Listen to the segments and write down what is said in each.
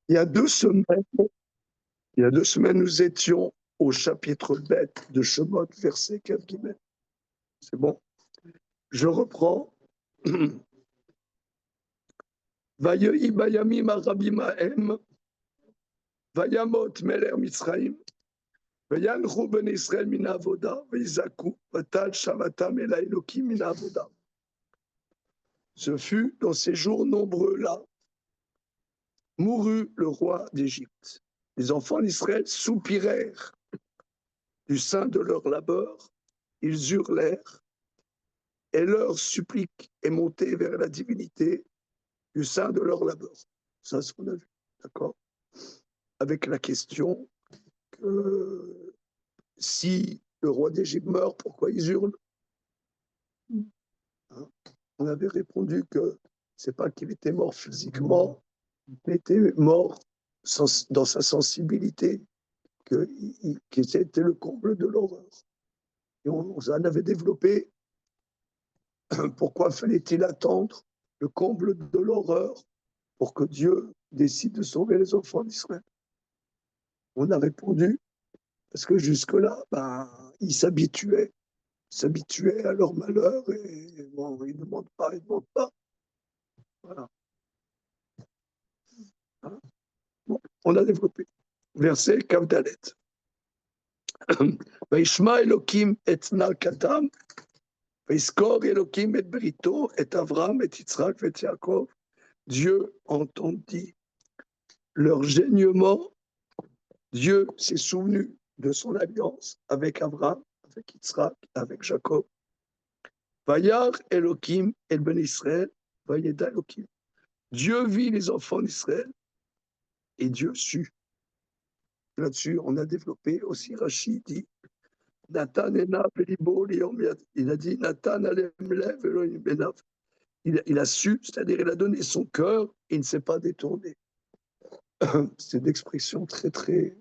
Il y a 2 semaines, nous étions au chapitre bête de Shemot, verset 4 guillemets. C'est bon. Je reprends. Vayehi bayamim arabim haem, vayamot meler Mitzrayim, vayanchu ben Israël min avoda, vayizaku, vatal shavatam el Elokim min avoda. Ce fut dans ces jours nombreux-là, mourut le roi d'Égypte. Les enfants d'Israël soupirèrent du sein de leur labeur, ils hurlèrent, et leur supplique est montée vers la divinité du sein de leur labeur. Ça, c'est ce qu'on a vu, d'accord? Avec la question que si le roi d'Égypte meurt, pourquoi ils hurlent? Hein? On avait répondu que c'est pas qu'il était mort physiquement, il était mort dans sa sensibilité, que c'était le comble de l'horreur. Et on en avait développé pourquoi fallait-il attendre le comble de l'horreur pour que Dieu décide de sauver les enfants d'Israël. On a répondu parce que jusque-là, ils s'habituaient à leur malheur et bon, ils ne demandent pas. Voilà. Bon, on a développé. Verset Kavdalet. Vaishma Elokim et Nalkatam, Vaiskor Elokim et Brito, et Avram, et Yitzhak, et Yaakov. Dieu entendit leur gênement. Dieu s'est souvenu de son alliance avec Abraham, avec Yitzhak, avec Jacob. Vayar Elokim et Ben Israël, Vayeda Elokim. Dieu vit les enfants d'Israël et Dieu sut. Là-dessus, on a développé aussi Rachid dit Nathan ena belibo liom yad. Il a dit Nathan alem lev Elohim benav. Il a su, c'est-à-dire il a donné son cœur, il ne s'est pas détourné. C'est une expression très très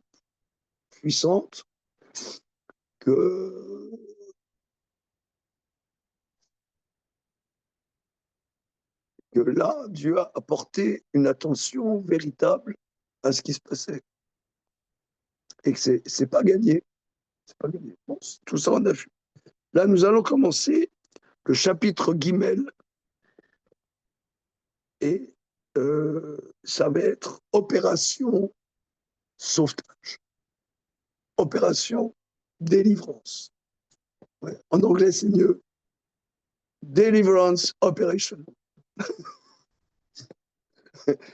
puissante que là, Dieu a apporté une attention véritable à ce qui se passait. Et que c'est pas gagné. C'est pas gagné. Bon, tout ça, on a vu. Là, nous allons commencer le chapitre Guimel. Et ça va être opération sauvetage. Opération délivrance. Ouais. En anglais, c'est mieux. Deliverance Operation.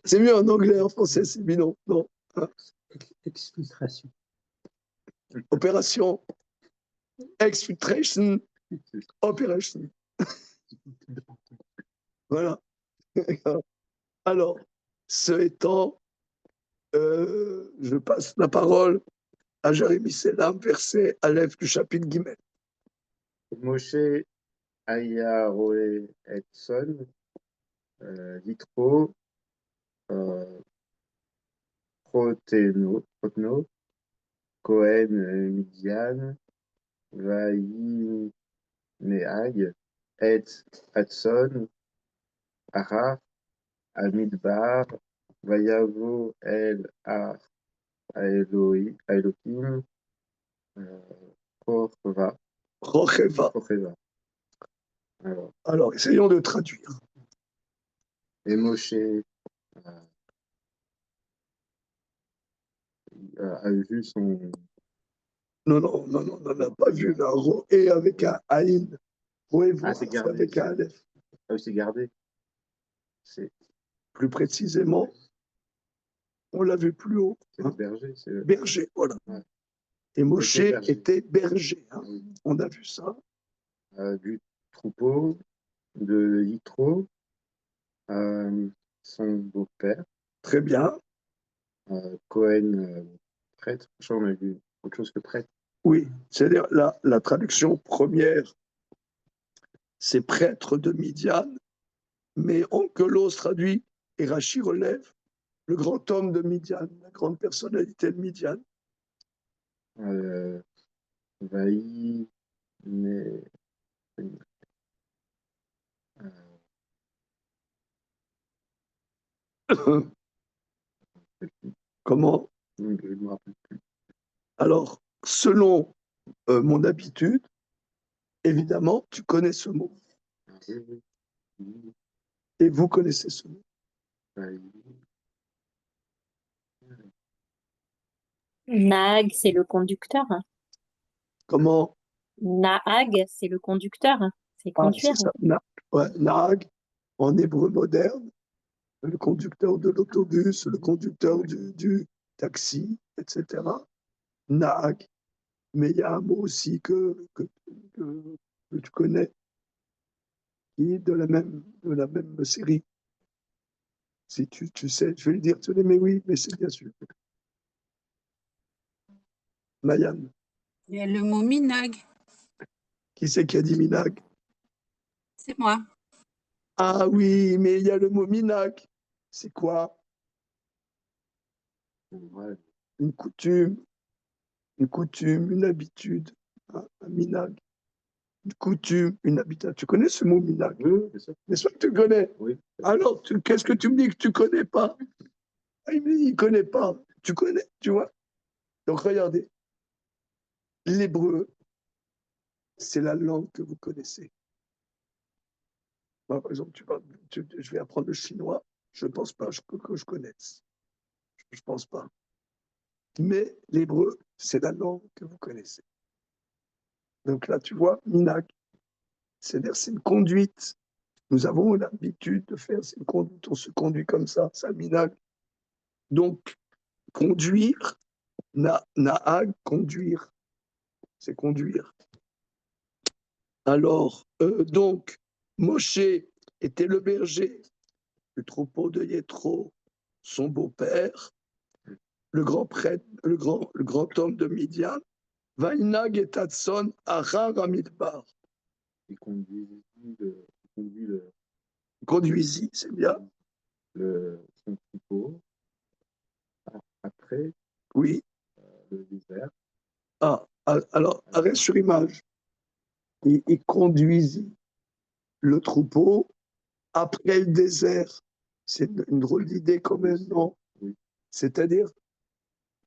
C'est mieux en anglais, en français, c'est bidon. Non. Hein? Exfiltration. Opération Exfiltration Operation. Voilà. Alors, ce étant, je passe la parole à Jérémie Selam, verset Aleph du chapitre Guimel. Moshe Aya Roé Edson, Yitro, Proteno, Cohen Midian, Vaïneag, Et Adson, Araf, Amidbar, Vayavo El Elohim, Rocheva. Alors, essayons de traduire. Et Moshe a vu son... Non, on n'a pas vu la Roé avec un Aïn. C'est gardé. Avec un Aleph. Ah oui, c'est gardé. Plus précisément, on l'a vu plus haut. C'est berger. Berger, voilà. Ouais. Et Moshe était berger. Hein. Oui. On a vu ça. Du troupeau de Yitro, son beau-père. Très bien. Cohen, prêtre. On a vu autre chose que prêtre. Oui, c'est-à-dire la traduction première, c'est prêtre de Midian, mais Onkelos traduit et Rachi relève le grand homme de Midian, la grande personnalité de Midian. Vaï, mais... rappelle plus. Comment? Je ne me rappelle plus. Alors, selon mon habitude, évidemment, tu connais ce mot. Ah, oui, oui. Oui, Et vous connaissez ce mot. vaï. Nahag, c'est le conducteur. Comment? Nahag, c'est le conducteur. C'est Ah, conduire. c'est ça. Ouais, Nahag, en hébreu moderne, le conducteur de l'autobus, le conducteur du taxi, etc. Nahag. Mais il y a un mot aussi que tu connais, qui est de la même série. Si tu sais, je vais le dire, tu dis, mais oui, mais c'est bien sûr. Mayan, Il y a le mot minag, qui c'est qui a dit Minag? c'est moi. Ah oui, mais il y a le mot Minag. C'est quoi? Ouais, Une coutume, une habitude, un minag. Une coutume, une habitude. Tu connais ce mot minag? oui, oui, bien sûr. N'est-ce pas que tu connais? Oui. Alors, qu'est-ce que tu me dis que tu connais pas? Ah, il me dit, il connaît pas. Tu connais, tu vois? Donc, regardez. L'hébreu, c'est la langue que vous connaissez. Moi, par exemple, je vais apprendre le chinois. Je ne pense pas que je connaisse. Je ne pense pas. Mais l'hébreu, c'est la langue que vous connaissez. Donc là, tu vois, minag, c'est-à-dire c'est une conduite. Nous avons l'habitude de faire, c'est une conduite, on se conduit comme ça, c'est un minag. Donc, conduire, na'ag, conduire, c'est conduire. Alors, donc, Moshe était le berger du troupeau de Yétro, son beau-père, le grand prêtre, le grand homme de Midian, Vainag et Tatson, Arar Amidbar. Il conduit Conduisis, c'est bien. son troupeau après Oui. le désert. Ah, alors, arrête sur image. Il conduisit le troupeau après le désert. C'est une drôle d'idée quand même, non? Oui. C'est-à-dire,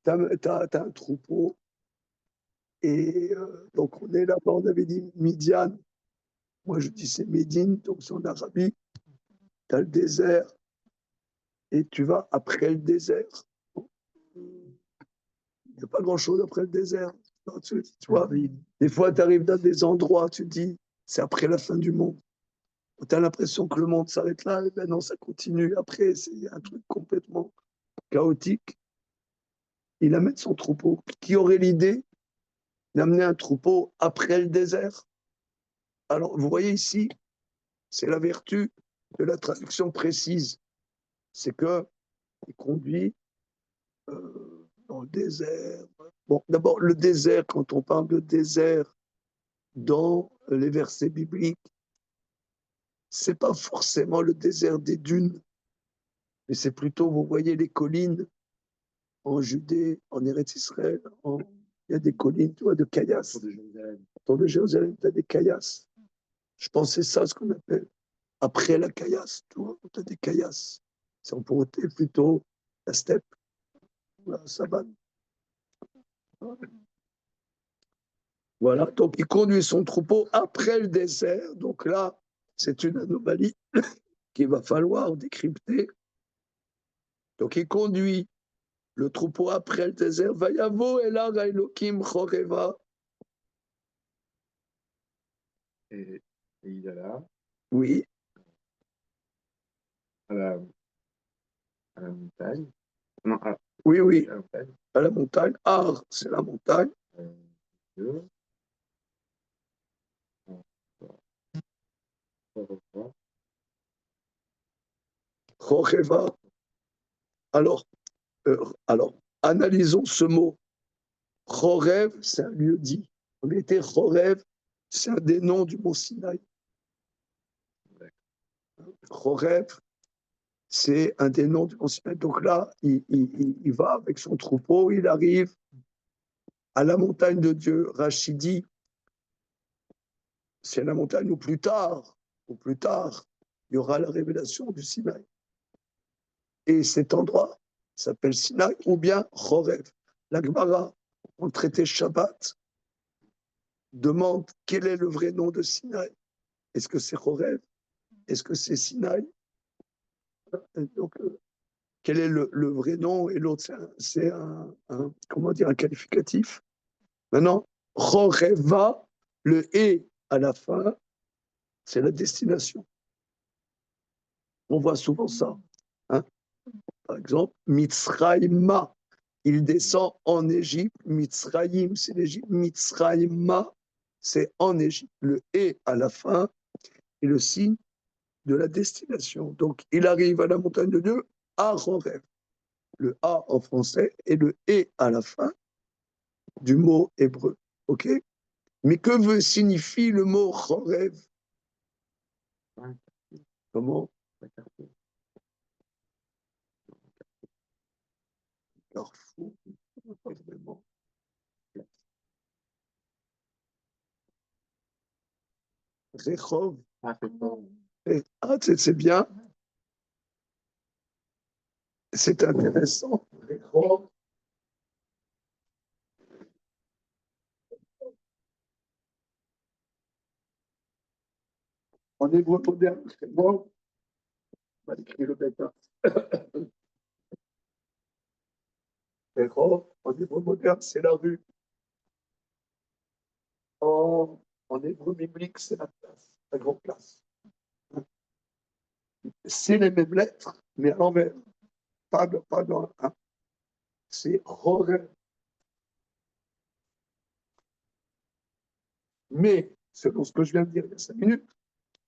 tu as un troupeau et donc on est là-bas, on avait dit Midian. Moi, je dis c'est Médine, donc c'est en Arabie. Tu as le désert et tu vas après le désert. Il n'y a pas grand-chose après le désert. Non, tu vois, des fois, tu arrives dans des endroits, tu te dis, c'est après la fin du monde. Tu as l'impression que le monde s'arrête là, et ben non, ça continue. Après, c'est un truc complètement chaotique. Il amène son troupeau. Qui aurait l'idée d'amener un troupeau après le désert? Alors, vous voyez ici, c'est la vertu de la traduction précise. C'est que il conduit dans le désert. Bon, d'abord, le désert, quand on parle de désert dans les versets bibliques, c'est pas forcément le désert des dunes, mais c'est plutôt, vous voyez, les collines en Judée, en Eretz Israël, il y a des collines, tu vois, de caillasses. Autour de Jérusalem, tu as des caillasses. Je pensais ça, ce qu'on appelle après la caillasse, tu vois, tu as des caillasses. C'est en pauvreté plutôt la steppe, la savane. Voilà, donc il conduit son troupeau après le désert. Donc là, c'est une anomalie qu'il va falloir décrypter. Donc il conduit le troupeau après le désert. Vayavo elar Elohim choreva. Et il alla Oui, à la montagne. Non, oui, oui, à la montagne. à la montagne. Ar, c'est la montagne. Dieu. Revoir. Choreva. Alors, analysons ce mot. Chorev, c'est un lieu dit. En réalité, Chorev, c'est un des noms du mont Sinaï. Chorev, c'est un des noms du mont Sinaï. Donc là, il va avec son troupeau, il arrive à la montagne de Dieu. Rachid dit, c'est la montagne où plus tard, il y aura la révélation du Sinaï. Et cet endroit, s'appelle Sinaï, ou bien Chorev. La Gemara, en traité Shabbat, demande quel est le vrai nom de Sinaï. Est-ce que c'est Chorev? Est-ce que c'est Sinaï? Donc, quel est le vrai nom? Et l'autre, c'est comment dire, un qualificatif. Maintenant, Choreva, le et à la fin, c'est la destination. On voit souvent ça. Hein. Par exemple, Mitzrayma, il descend en Égypte. Mitzrayim, c'est l'Égypte. Mitzrayma, c'est en Égypte. Le et à la fin est le signe de la destination. Donc, il arrive à la montagne de Dieu à Horeb. Le A en français et le et à la fin du mot hébreu. OK? Mais que signifie le mot Horeb? Comment? Carrefour, vraiment. Rechov. Ah, c'est bien. C'est intéressant. Rechov. En hébreu moderne, c'est bon. On va écrire le bêta. Rechov, en hébreu moderne, c'est la rue. En hébreu biblique, c'est la place, la grande place. C'est les mêmes lettres, mais à l'envers. Pas dans un. C'est Horeb. Mais, selon ce que je viens de dire il y a 5 minutes,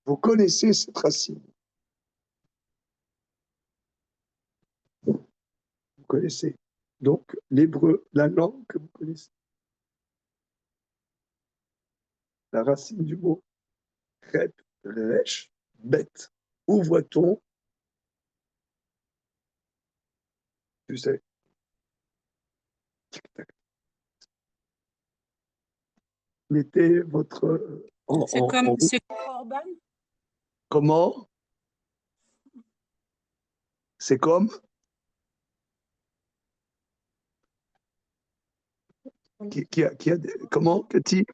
vous connaissez cette racine. Vous connaissez. Donc, l'hébreu, la langue que vous connaissez. La racine du mot Rep, Resh, bête. Où voit-on? Tu sais. Tic-tac. Mettez votre. C'est Corban. Comment? C'est comme? Comment, Cathy?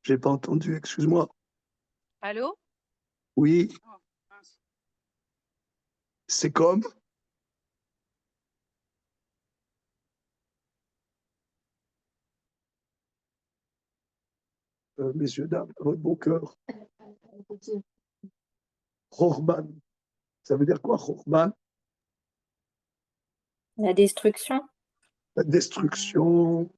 J'ai pas entendu, excuse-moi. Allô? Oui, Oh, mince. c'est comme? Messieurs, dames, à votre bon cœur. Chorban. Ça veut dire quoi, Chorban? La destruction. La destruction.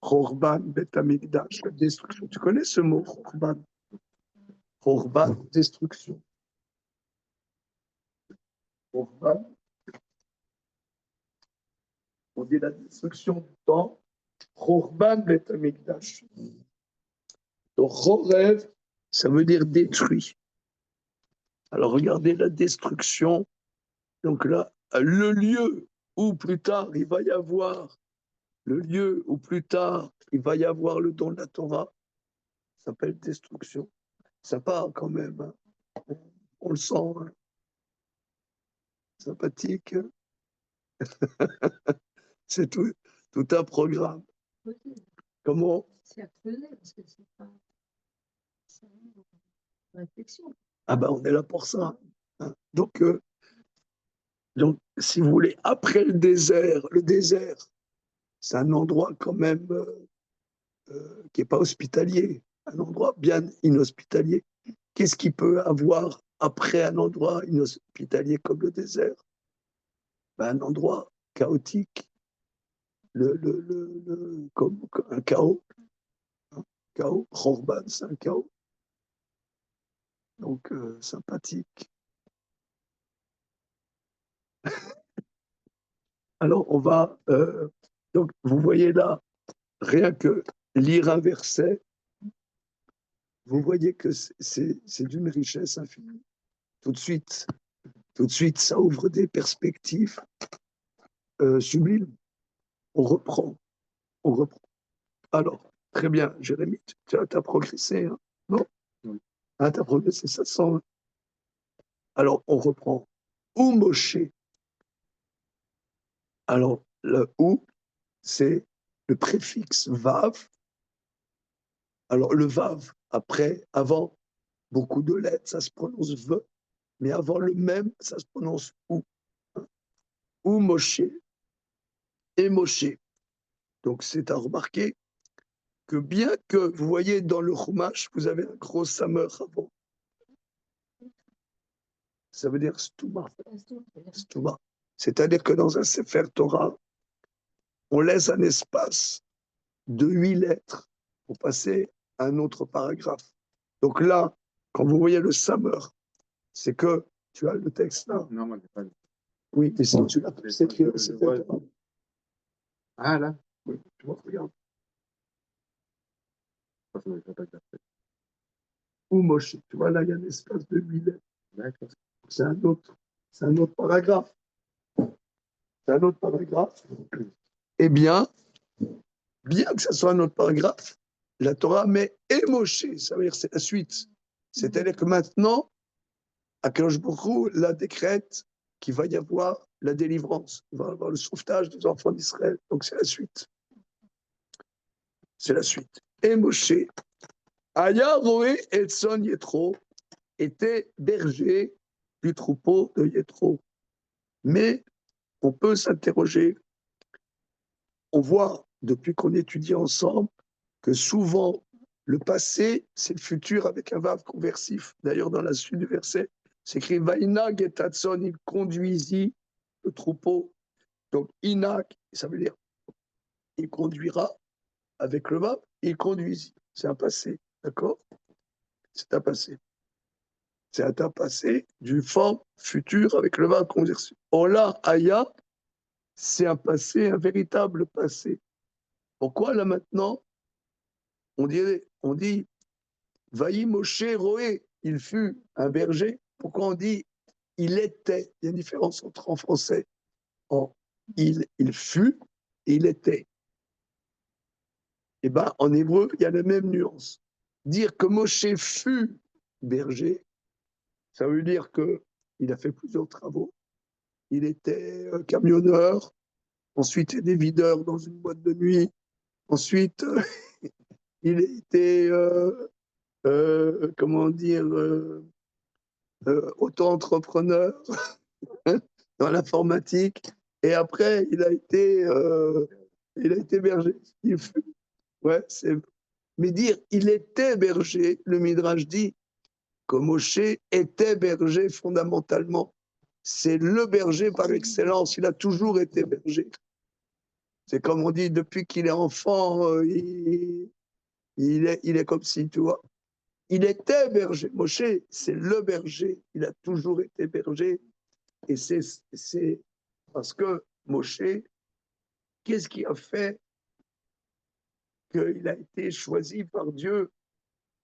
Chorban, Bet Amikdash, la destruction. Tu connais ce mot, Chorban? Chorban, destruction. Chorban, on dit la destruction du temps. Chorban, Bet Amikdash. Donc, Chorev, ça veut dire détruit. Alors, regardez la destruction. Donc là, le lieu où plus tard il va y avoir, le lieu où plus tard il va y avoir le don de la Torah, s'appelle destruction. Ça part quand même. Hein. On le sent. Hein. Sympathique. C'est tout un programme. Comment? C'est à creuser parce que c'est pas réflexion. Ah ben, on est là pour ça. Hein. Donc, si vous voulez, après le désert, c'est un endroit quand même qui n'est pas hospitalier, un endroit bien inhospitalier. Qu'est-ce qu'il peut avoir après un endroit inhospitalier comme le désert? Ben, un endroit chaotique, comme un chaos. Hein. Chaos, Khorban, c'est un chaos. Donc, sympathique. Alors, on va. Donc, vous voyez là, rien que lire un verset, vous voyez que c'est d'une richesse infinie. Tout de suite, ça ouvre des perspectives sublimes. On reprend. Alors, très bien, Jérémy, tu as progressé, hein? Non? Oui. Ah, tu as progressé, ça sent. Alors, on reprend. Ou Moshe. Alors, le ou, c'est le préfixe vav. Alors, le vav, après, avant, beaucoup de lettres, ça se prononce v, mais avant le même, ça se prononce ou. Ou Moshe et Moshe. Donc, c'est à remarquer que bien que vous voyez dans le Chumash, vous avez un gros samer avant. Ça veut dire stouma. Stouma. C'est-à-dire que dans un Sefer Torah, on laisse un espace de 8 lettres pour passer à un autre paragraphe. Donc là, quand vous voyez le samer, c'est que tu as le texte là. Non, moi, je n'ai pas. Oui, mais si tu l'as, c'est écrit au Sefer Torah. Ah, là? Oui, tu vois, regarde. Ça ne veut pas dire. Ou Moshe, tu vois, là, il y a un espace de 8 lettres. D'accord. C'est un autre paragraphe. C'est un autre paragraphe. Eh bien que ce soit un autre paragraphe, la Torah met et Moshe, ça veut dire c'est la suite. C'est-à-dire que maintenant, Akadosh Baruch Hu la décrète qu'il va y avoir la délivrance, il va y avoir le sauvetage des enfants d'Israël. Donc c'est la suite. C'est la suite. Et Moshe, Aya Roé et Son Yetro, était berger du troupeau de Yetro. Mais on peut s'interroger, on voit depuis qu'on étudie ensemble que souvent le passé, c'est le futur avec un verbe conversif. D'ailleurs, dans la suite du verset, c'est écrit Vainag et Tatson, il conduisit le troupeau. Donc, Inag, ça veut dire il conduira avec le verbe, il conduisit. C'est un passé, d'accord? C'est un passé. C'est un passé du forme futur avec le verbe conversif. Or là, Aya, c'est un passé, un véritable passé. Pourquoi là maintenant, on dit Vaï Moshe Roé, il fut un berger. Pourquoi on dit il était? Il y a une différence entre en français, en il fut et il était. Et bien, en hébreu, il y a la même nuance. Dire que Moshe fut berger, ça veut dire qu'il a fait plusieurs travaux. Il était camionneur, ensuite il était videur dans une boîte de nuit, ensuite il était, comment dire, auto-entrepreneur dans l'informatique. Et après, il a été berger. Ouais, mais dire il était berger, le Midrash dit que Moshe était berger fondamentalement. C'est le berger par excellence. Il a toujours été berger. C'est comme on dit, depuis qu'il est enfant, il est comme si, tu vois. Il était berger. Moshe, c'est le berger. Il a toujours été berger. Et c'est parce que Moshe, qu'est-ce qui a fait qu'il a été choisi par Dieu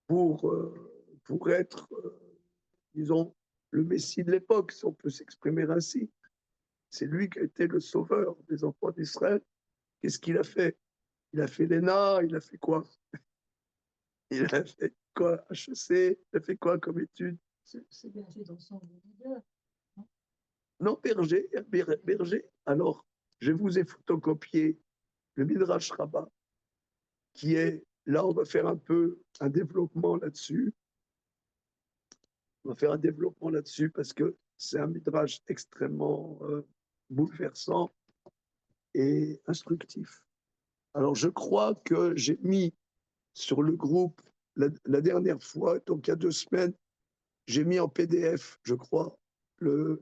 pour être, disons, le Messie de l'époque, si on peut s'exprimer ainsi. C'est lui qui a été le sauveur des enfants d'Israël. Qu'est-ce qu'il a fait? Il a fait l'ENA, il a fait quoi? Il a fait quoi? HEC, il a fait quoi comme étude? C'est berger dans son leader. Non, berger. Alors, je vous ai photocopié le Midrash Rabbah, qui est, là, on va faire un peu un développement là-dessus. On va faire un développement là-dessus parce que c'est un Midrash extrêmement bouleversant et instructif. Alors, je crois que j'ai mis sur le groupe la dernière fois, donc il y a 2 semaines, j'ai mis en PDF, je crois, donc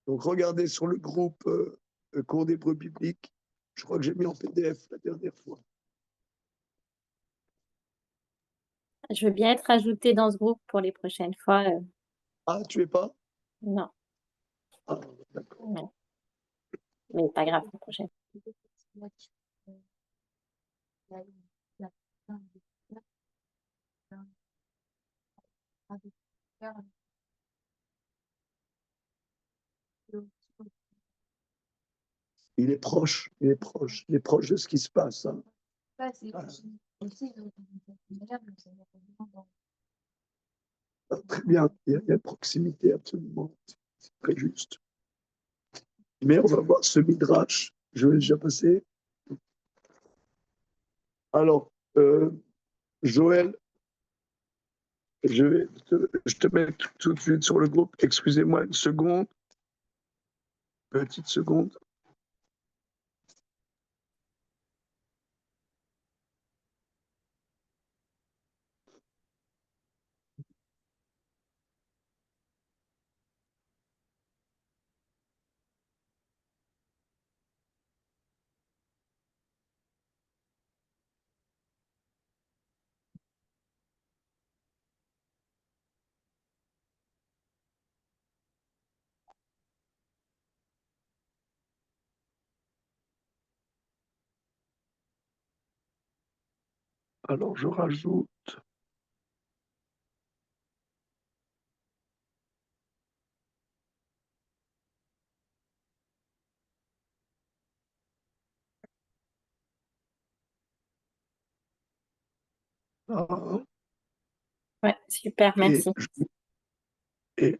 regardez sur le groupe cours d'hébreu biblique, je crois que j'ai mis en PDF la dernière fois. Je veux bien être ajoutée dans ce groupe pour les prochaines fois. Ah, tu es pas? Non, Ah, d'accord. non. Mais pas grave, la prochaine. Il est proche, il est proche, il est proche de ce qui se passe. Hein. Ça, c'est Voilà. aussi Ah, très bien, il y a une proximité absolument, c'est très juste. Mais on va voir ce midrash, je l'ai déjà passé. Alors, Joël, je te mets tout de suite sur le groupe. Excusez-moi une seconde. Petite seconde. Alors, je rajoute. Ah, Ouais, super, et merci.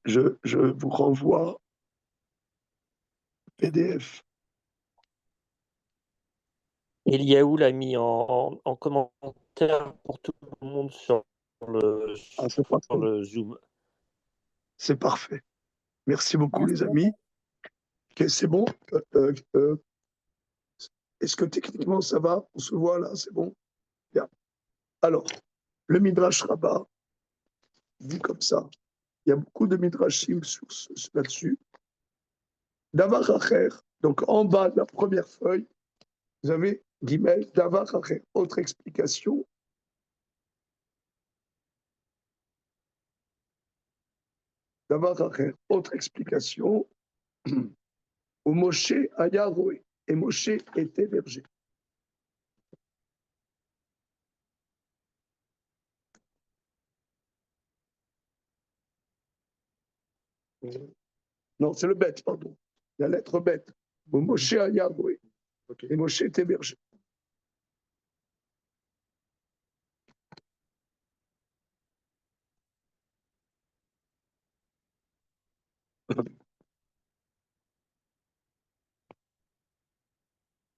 je vous renvoie PDF. Eliaou l'a mis en commentaire pour tout le monde sur Ah, c'est parfait. le Zoom. C'est parfait. Merci beaucoup, Merci les amis. Ok, c'est bon. Est-ce que techniquement ça va? On se voit là, c'est bon? Bien. Alors, le Midrash Rabbah dit comme ça. Il y a beaucoup de Midrashim là-dessus. Davar Acher, donc en bas de la première feuille, vous avez Gimel, Davar Acher. Autre explication. Davar Acher, autre explication. Où Moshe a Yahweh, et Moshe était berger. Non, c'est le bête, pardon. La lettre bête. Où Moshe a Yahweh, et Moshe était berger.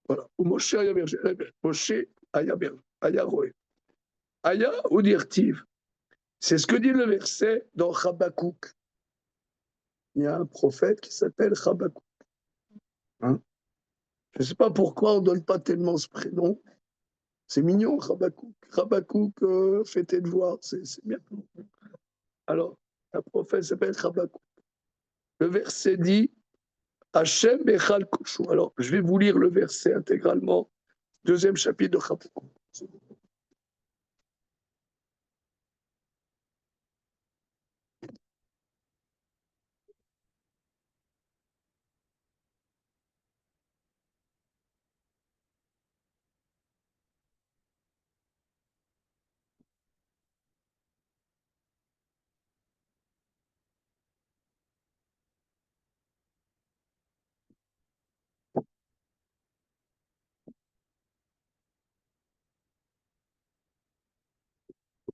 Voilà. Où Moshe a berger. Moshe a berger. Aya Roé. Aya ou dirtiv. C'est ce que dit le verset dans Habakkuk. Il y a un prophète qui s'appelle Habakkuk. Hein? Je ne sais pas pourquoi on ne donne pas tellement ce prénom. C'est mignon, Habakkuk. Habakkuk, fêté de voir, c'est bien. Alors, un prophète s'appelle Habakkuk. Le verset dit Hachem Echal Koshu. Alors, je vais vous lire le verset intégralement, deuxième chapitre de Habakkuk.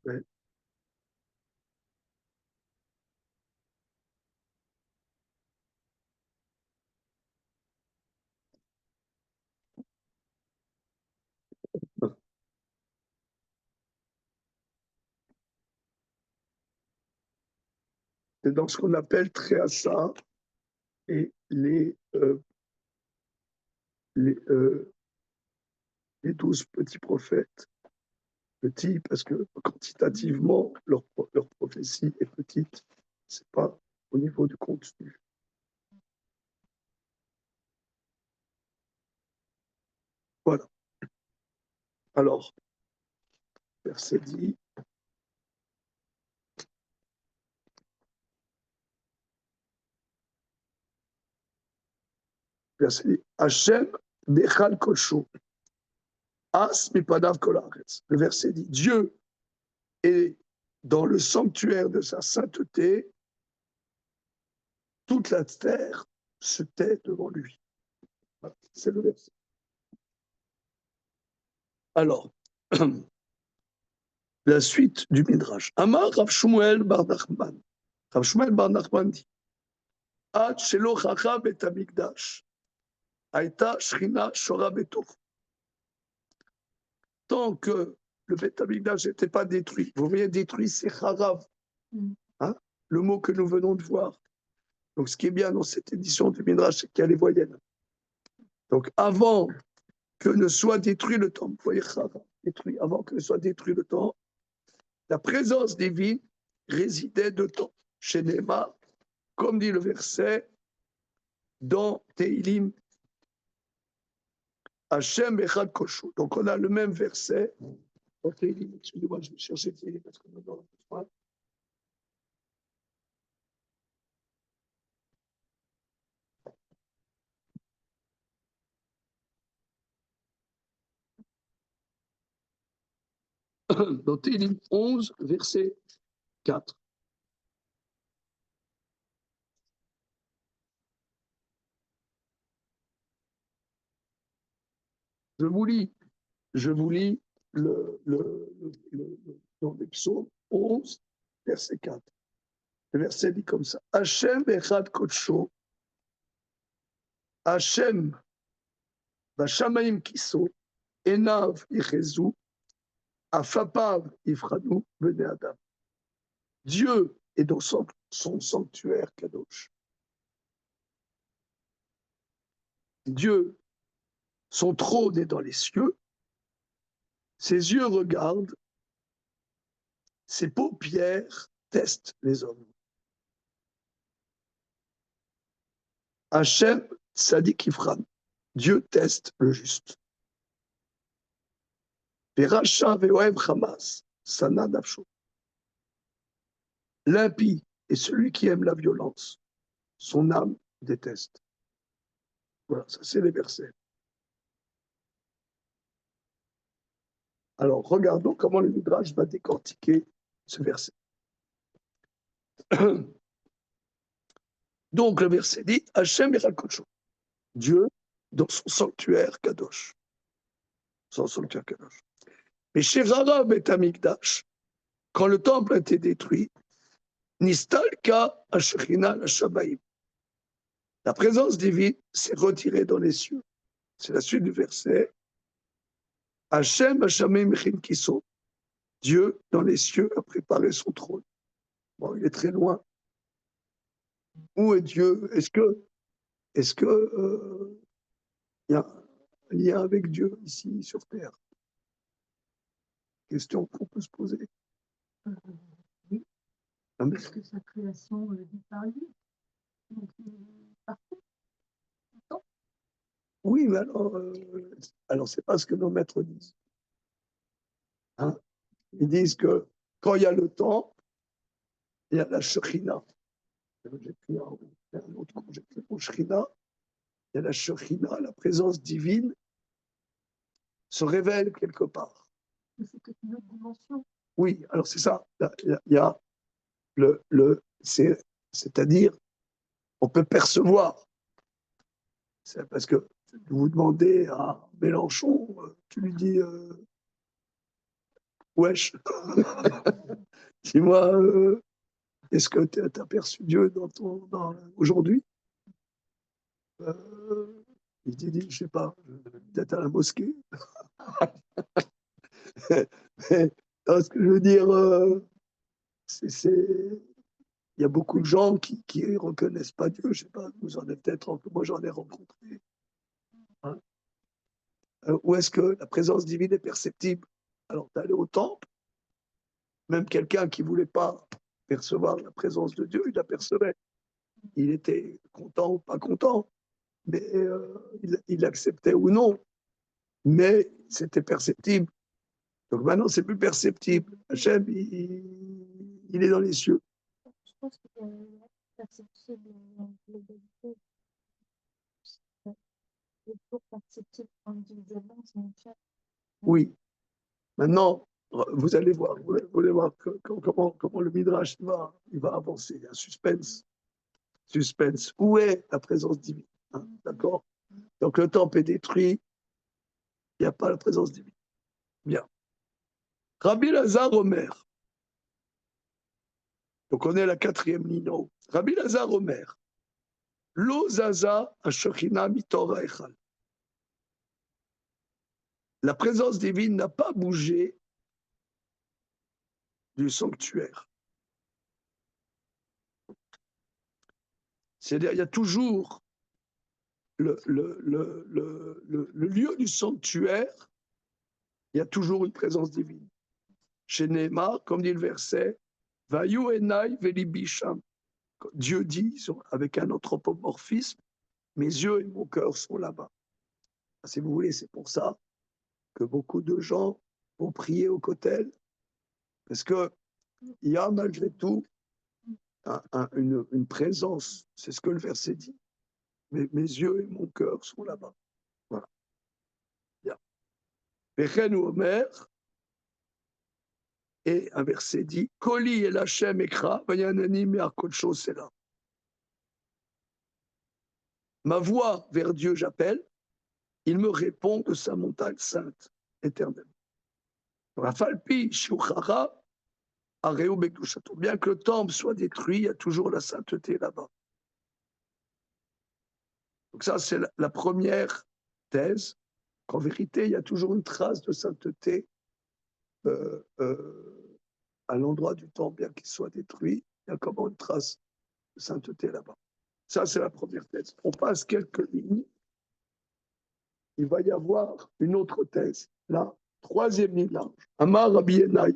Ouais. C'est dans ce qu'on appelle Tréassa et les 12 petits prophètes. Petits parce que quantitativement, leur prophétie est petite. Ce n'est pas au niveau du contenu. Voilà. Alors, verset dit. Verset dit. Hachem Bechal Kosho. As mipadav kolaretz. Le verset dit Dieu est dans le sanctuaire de sa sainteté, toute la terre se tait devant lui. Voilà, c'est le verset. Alors, La suite du Midrash. Amar Rav Shmuel bar Nachman. Rav Shmuel bar Nachman dit Ad shelo chacha bet hamikdash. Aïta shrina shora betoch. Tant que le Bet Hamikdash n'était pas détruit, vous voyez, détruit, c'est charav. Hein, le mot que nous venons de voir. Donc, ce qui est bien dans cette édition du Midrash, c'est qu'il y a les voyelles. Donc, avant que ne soit détruit le temple, vous voyez, charav, détruit, avant que ne soit détruit le temple, la présence divine résidait dedans. Chez Néma, comme dit le verset dans Teilim, Hachem Echad Koshu. Donc, on a le même verset dans Teilim. Excusez-moi, je vais chercher Teilim parce que maintenant, on a dans Teilim 11, verset 4. Je vous lis dans les psaumes 11, verset 4. Le verset dit comme ça Hachem Echad Kodsho, Hachem Bashamaim Kiso, Enav Ichezu, Afapav Ifranu Bene Adam. Dieu est dans son sanctuaire Kadosh. Dieu, son trône est dans les cieux, ses yeux regardent, ses paupières testent les hommes. Hachem Tzadik Ifran, Dieu teste le juste. Veracha ve'oev Hamas, Sana Nafsho. L'impie est celui qui aime la violence, son âme déteste. Voilà, ça c'est les versets. Alors, regardons comment le Midrash va décortiquer ce verset. Donc, le verset dit Hachem Echad Kodsho, Dieu dans son sanctuaire Kadosh. Son sanctuaire Kadosh. Mais chez Rara Bet Hamikdash, quand le temple a été détruit, Nistalka Ashechina Lashabaim. La présence divine s'est retirée dans les cieux. C'est la suite du verset. Hachem Hashamim Mechin Kiso. Dieu, dans les cieux, a préparé son trône. Bon, il est très loin. Où est Dieu? Est-ce que y a un lien avec Dieu ici sur terre? Question qu'on peut se poser. Oui. Ah, mais- Parce que sa création dit par lui. Donc, parfait. Oui, mais alors c'est pas ce que nos maîtres disent. Hein? Ils disent que quand il y a le temps, il y a la Shekhinah. J'ai pris un autre coup, j'ai pris pour Shekhinah. Il y a la Shekhinah, la présence divine se révèle quelque part. Mais c'est peut-être une autre dimension. Oui, alors c'est ça. Il y a c'est-à-dire, on peut percevoir. C'est parce que vous demandez à Mélenchon, tu lui dis wesh, dis-moi, est-ce que tu as perçu Dieu aujourd'hui? Il dit, je sais pas, peut-être à la mosquée. Non, ce que je veux dire, il y a beaucoup de gens qui ne reconnaissent pas Dieu. Je sais pas, vous en avez peut-être, moi j'en ai rencontré. Hein? Où est-ce que la présence divine est perceptible? Alors, d'aller au temple, même quelqu'un qui ne voulait pas percevoir la présence de Dieu, il la percevait. Il était content ou pas content, mais il l'acceptait ou non. Mais c'était perceptible. Donc maintenant, c'est plus perceptible. Hachem, il est dans les cieux. Je pense que la perceptible en globalité, le pour perceptible individuellement, c'est une chose. Oui. Maintenant, vous allez voir, vous allez voir comment le Midrash il va avancer. Il y a un suspense. Suspense. Où est la présence divine? Hein, d'accord? Donc le temple est détruit, il n'y a pas la présence divine. Bien. Rabbi Lazar Omer. Donc on est à la 4e ligne en haut. Rabbi Lazar Omer. Lo zaza ashokina mitora echal. La présence divine n'a pas bougé du sanctuaire. C'est-à-dire, il y a toujours le lieu du sanctuaire, il y a toujours une présence divine. Chez Neymar, comme dit le verset, Vayu enai velibisham. Dieu dit, avec un anthropomorphisme, mes yeux et mon cœur sont là-bas. Si vous voulez, c'est pour ça que beaucoup de gens vont prier au Kotel, parce qu'il y a malgré tout une présence, c'est ce que le verset dit. Mes yeux et mon cœur sont là-bas. Voilà. Bien. Vechen ou Omer, et un verset dit, Koli el Hashem ekra, vayanani me'arkodsho sela. Ma voix vers Dieu j'appelle, il me répond de sa montagne sainte, éternelle. Rafalpi shiuchara, areu bekdushato. Bien que le temple soit détruit, il y a toujours la sainteté là-bas. Donc ça, c'est la première thèse, qu'en vérité, il y a toujours une trace de sainteté à l'endroit du temple, bien qu'il soit détruit, il y a comment une trace de sainteté là-bas. Ça, c'est la première thèse. On passe quelques lignes. Il va y avoir une autre thèse. La 3e ligne large. Amar Rabbi Enai.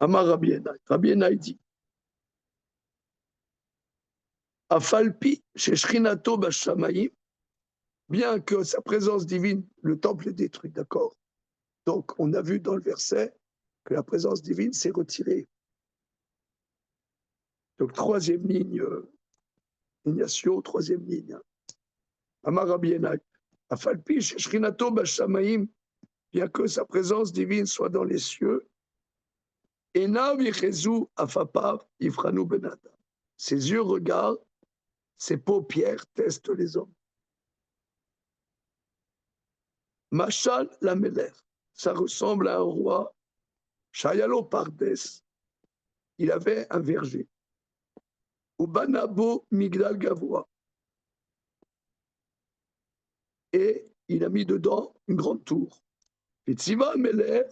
Amar Rabbi Enai. Rabbi Enai dit Afalpi, chez Shrinato Bashamayim, bien que sa présence divine, le temple est détruit, d'accord? Donc, on a vu dans le verset que la présence divine s'est retirée. Donc, 3e ligne, Ignacio, 3e ligne. Amar Rabbi Enai. Afalpi, chez Shrinato Bashamayim, bien que sa présence divine soit dans les cieux, Enav Yechezu Afapav Ifranu Benada. Ses yeux regardent, ses paupières testent les hommes. Machal Lameler, ça ressemble à un roi. Shayalo Pardes, il avait un verger. Ubanabo Migdal Gavoa. Et il a mis dedans une grande tour. Vitziva Meler,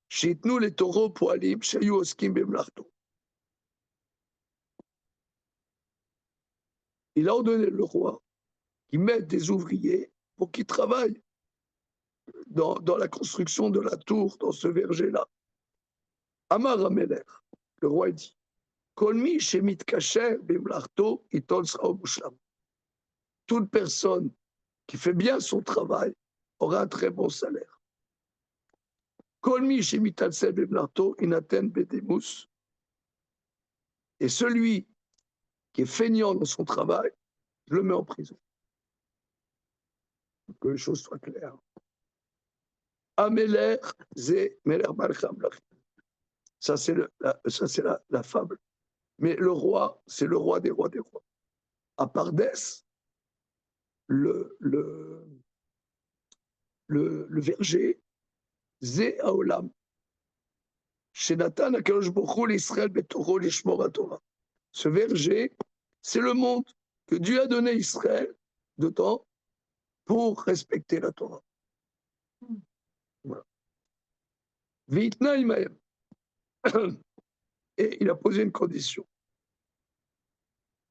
Shitnu les taureaux poalim, Shayu Oskim Bemlarto. Il a ordonné le roi qu'il mette des ouvriers pour qu'ils travaillent dans la construction de la tour, dans ce verger-là. Amar Ameler, le roi dit, Kolmi Shemit Kacher Bemlarto, Itol Sra Mushlam. Toute personne qui fait bien son travail aura un très bon salaire. Kolmi Shemit Alsel Bemlarto, Inaten Bedemus. Et celui qui est feignant dans son travail, je le mets en prison. Pour que les choses soient claires. Ameler, Zé, Meler Malcham Lachim. Ça, c'est la fable. Mais le roi, c'est le roi des rois des rois. À Pardès, le verger, Zé Aolam. Chez Nathan, Akadosh Baruch Hu, l'Israël Betoro, l'Ishmor HaTorah. Ce verger, c'est le monde que Dieu a donné à Israël dedans pour respecter la Torah. Voilà. Vitna Imaem. Et il a posé une condition.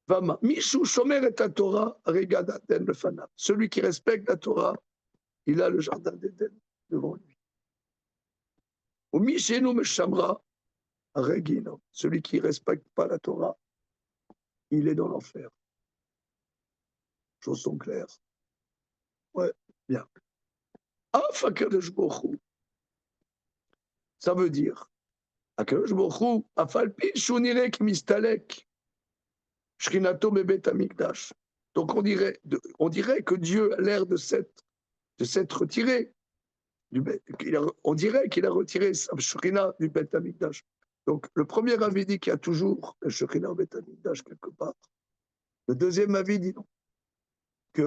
Vama. Mishu Shomer et la Torah, Regadaten le Fana. Celui qui respecte la Torah, il a le jardin d'Éden devant lui. Ou Mishenu Meshamra, Regino. Celui qui ne respecte pas la Torah, il est dans l'enfer. Choses sont claires. Ouais, bien. Af HaKadosh Baruch Hu. Ça veut dire, HaKadosh Baruch Hu, Afalpi Shunirek Mistalek, Shrinato Bebet Amikdash. Donc on dirait que Dieu a l'air de s'être retiré. On dirait qu'il a retiré sa Shrina du Bet Amikdash. Donc le premier avis dit qu'il y a toujours un Shrina au Bet Amikdash quelque part. Le deuxième avis dit non.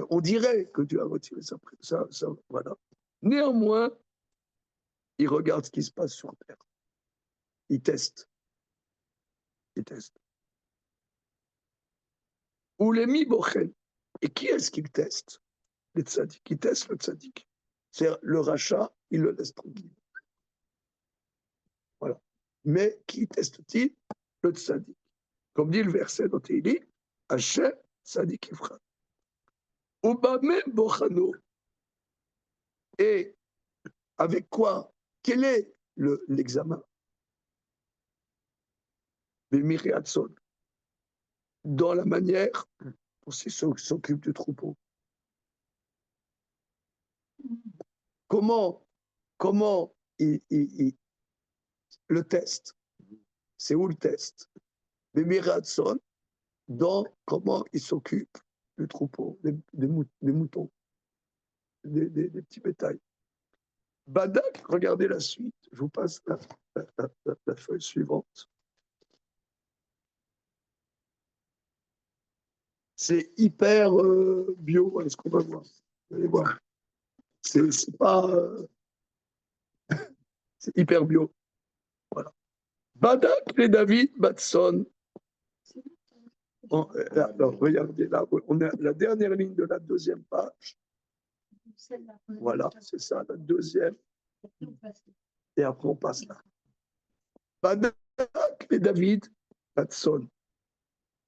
On dirait que Dieu a retiré ça. Voilà. Néanmoins, il regarde ce qui se passe sur Terre. Il teste. Il teste. Ou les mi-bochen. Et qui est-ce qu'il teste? Les tzaddik. Il teste le tzaddik. C'est le rachat, il le laisse tranquille. Voilà. Mais qui teste-t-il? Le tzaddik. Comme dit le verset dans Tehillim, Hachem tzaddik Ephraim. Obamem bochano. Et avec quoi? Quel est l'examen? Bemiriatson. Dans la manière dont il s'occupe du troupeau. Comment le test? C'est où le test? Bemiriatson, dans comment il s'occupe du troupeau, des moutons, des petits bétails. Badak, regardez la suite. Je vous passe la feuille suivante. C'est hyper bio, est-ce qu'on va voir? Vous allez voir. C'est pas. C'est hyper bio. Voilà. Badak et David Batson. Alors, regardez là, on est à la dernière ligne de la deuxième page. Voilà, c'est ça, la deuxième. Et après, on passe là. Badak et David Batson.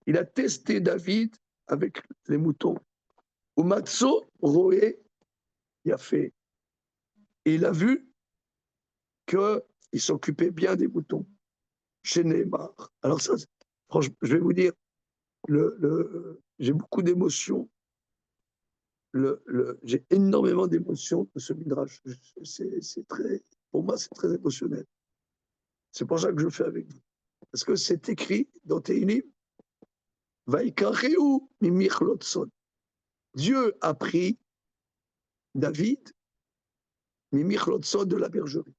Il a testé David avec les moutons. Au Matzo, Roé, il a fait. Et il a vu qu'il s'occupait bien des moutons. Chez Neymar. Alors ça, franchement, je vais vous dire, j'ai beaucoup d'émotions. J'ai énormément d'émotions de ce midrash. C'est très, pour moi, c'est très émotionnel. C'est pour ça que je le fais avec vous. Parce que c'est écrit dans Tehillim, Vaikareu mimichlotson. Dieu a pris David, mimichlotson de la bergerie.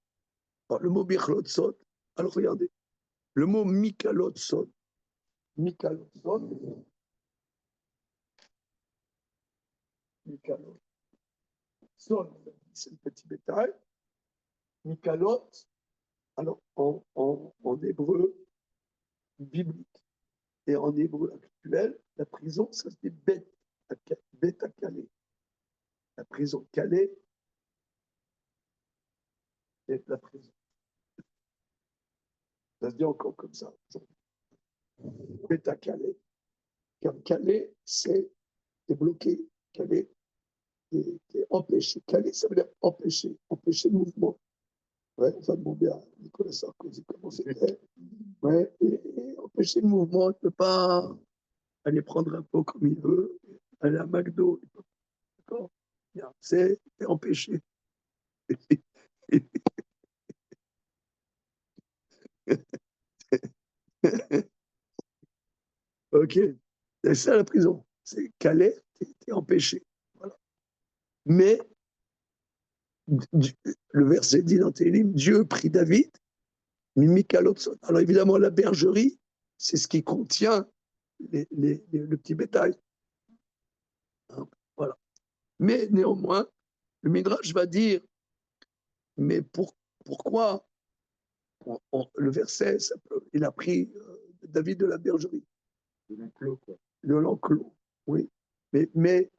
Alors, le mot michlotson, alors regardez, le mot mikalotson, mikalotson, c'est le petit bétail. Mikalot, alors en hébreu biblique et en hébreu actuel, la prison, ça se dit bête à Calais. La prison Calais et la prison. Ça se dit encore comme ça. Bête à Calais. Car Calais, c'est bloqué. Calais est empêché. Calais, ça veut dire empêcher le mouvement. Ouais, on va demander à Nicolas Sarkozy comment c'était. Ouais, et empêcher le mouvement, il ne peut pas aller prendre un pot comme il veut, aller à McDo. D'accord? C'est empêché. Ok, c'est ça la prison. C'est Calais, t'es empêché. Voilà. Mais le verset dit dans Télim, Dieu prit David, Mimikalotson. Alors évidemment, la bergerie, c'est ce qui contient le petit bétail. Hein, voilà. Mais néanmoins, le Midrash va dire, mais pourquoi le verset, il a pris David de la bergerie. De l'enclos, quoi. De l'enclos, oui. Mais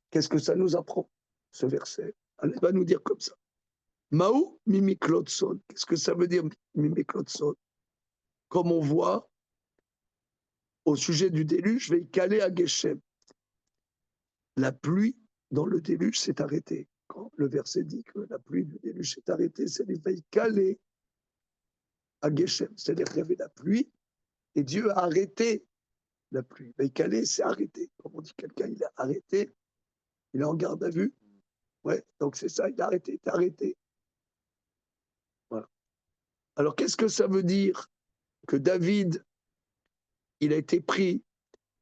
qu'est-ce que ça nous apprend, ce verset? Il va nous dire comme ça. Maou mimiklotson. Qu'est-ce que ça veut dire mimiklotson? Comme on voit au sujet du déluge, je vais caler à Geshem. La pluie dans le déluge s'est arrêtée. Quand le verset dit que la pluie du déluge s'est arrêtée, c'est qu'il va caler à Geshem. C'est-à-dire qu'il y avait la pluie et Dieu a arrêté la pluie. Caler, c'est arrêté. Comme on dit quelqu'un, il a arrêté, il est en garde à vue. Ouais, donc c'est ça, il a arrêté, il est arrêté. Voilà. Alors qu'est-ce que ça veut dire que David, il a été pris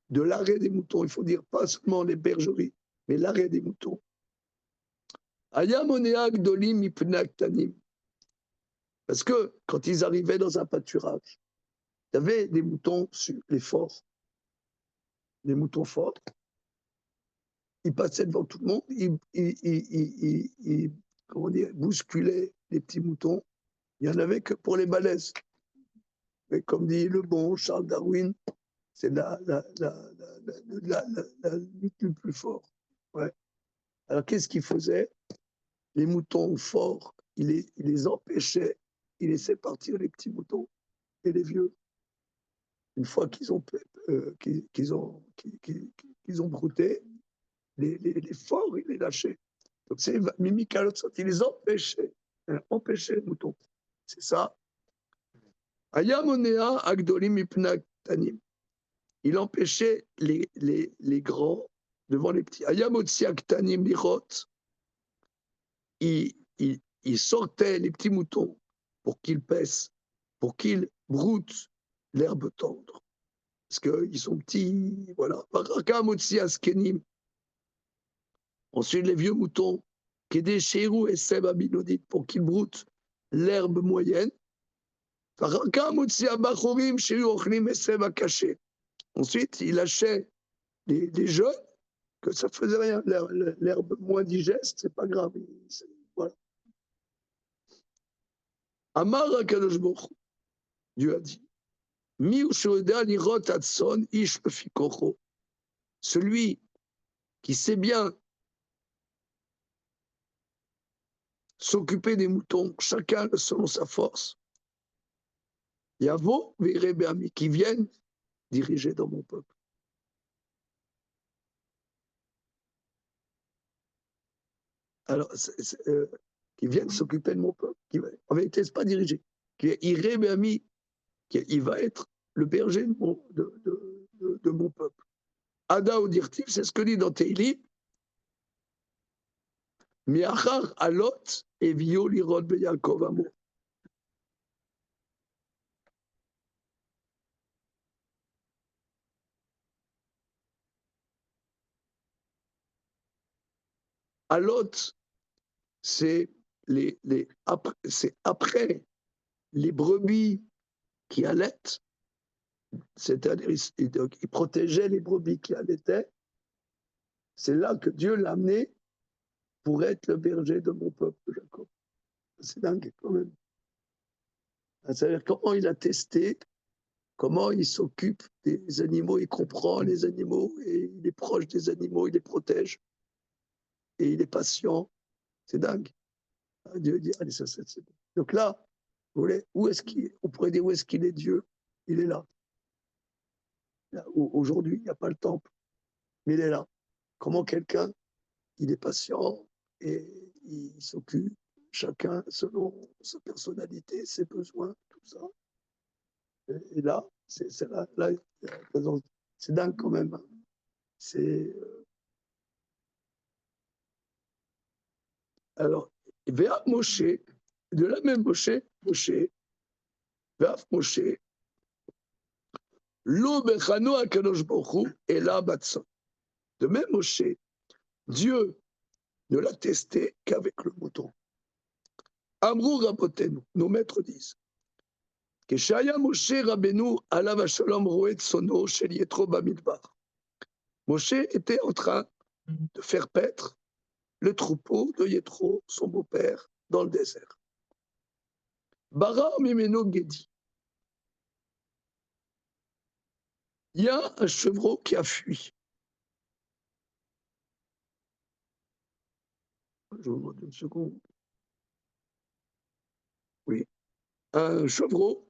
de l'arrêt des moutons? Il faut dire pas seulement les bergeries, mais l'arrêt des moutons. Ayamoneak dolim ipnak tanim. Parce que quand ils arrivaient dans un pâturage, il y avait des moutons sur les forts, des moutons forts. Ils passaient devant tout le monde, ils comment dire, bousculer les petits moutons. Il n'y en avait que pour les balèzes. Mais comme dit le bon Charles Darwin, c'est la lutte le plus fort. Ouais. Alors qu'est-ce qu'il faisait? Les moutons forts, il les empêchait, il laissait partir les petits moutons et les vieux. Une fois qu'ils ont, qu'ils ont brouté, les forts, il les lâchait. Donc c'est Mimi Kalotsot, il les empêchait, empêchait les moutons. C'est ça. Ayamonea Agdolim Ipnaktanim. Il empêchait les grands devant les petits. Ayamotsi Aktanim Lirot. Il sortait les petits moutons pour qu'ils paissent, pour qu'ils broutent l'herbe tendre. Parce qu'ils sont petits, voilà. Ensuite, les vieux moutons, Kédé Chérou et Seb Abinodit, pour qu'ils broutent l'herbe moyenne. Ensuite, il lâchait les jeunes, que ça faisait rien, l'herbe moins digeste, c'est pas grave. Voilà. Amar HaKadosh Baruch Hu, Dieu a dit, celui qui sait bien s'occuper des moutons, chacun selon sa force, Yavo Verebeami, qui viennent diriger dans mon peuple. Alors, qui viennent s'occuper de mon peuple. En vérité, ce n'est pas diriger. Il va être le berger de mon peuple. Ada ou Dirtiv, c'est ce que dit dans Teilim. Miachar alot et vio lirot beyakov amo. Alot, c'est après les brebis qui allaitent, c'est-à-dire il protégeait les brebis qui allaitaient. C'est là que Dieu l'a amené pour être le berger de mon peuple, Jacob. C'est dingue quand même. C'est-à-dire comment il a testé, comment il s'occupe des animaux, il comprend les animaux, et il est proche des animaux, il les protège, et il est patient. C'est dingue. Dieu dit, allez, ça, c'est bon. Donc là, vous voulez, on pourrait dire où est-ce qu'il est Dieu? Il est là. Aujourd'hui, il n'y a pas le temple, mais il est là. Comment quelqu'un, il est patient et il s'occupe, chacun selon sa personnalité, ses besoins, tout ça. Et là, c'est dingue quand même. Hein. C'est alors, Véa Moshe, de la même Moshe, Véa Moshe, Lo Bechano Akadosh Baruch Hu Ela Batson. De même Moshe, Dieu ne l'a testé qu'avec le mouton. Amrou Rabotenu, nos maîtres disent, que Shaya Moshe Rabbeinu alav Shalom roet sono shel Yetro bamidbar. Moshe était en train de faire paître le troupeau de Yetro, son beau-père, dans le désert. Bara Mimeno Gedi. Il y a un chevreau qui a fui. Je vous demande une seconde. Oui. Un chevreau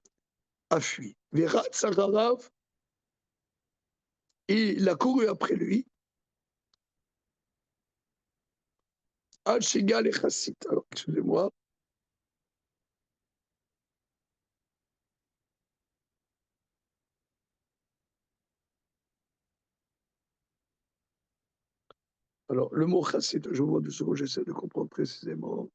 a fui. Verat Sararav, il a couru après lui. Al-Shigal et Chassit. Alors, excusez-moi. Alors, le mot Chassit, je vois de ce que j'essaie de comprendre précisément.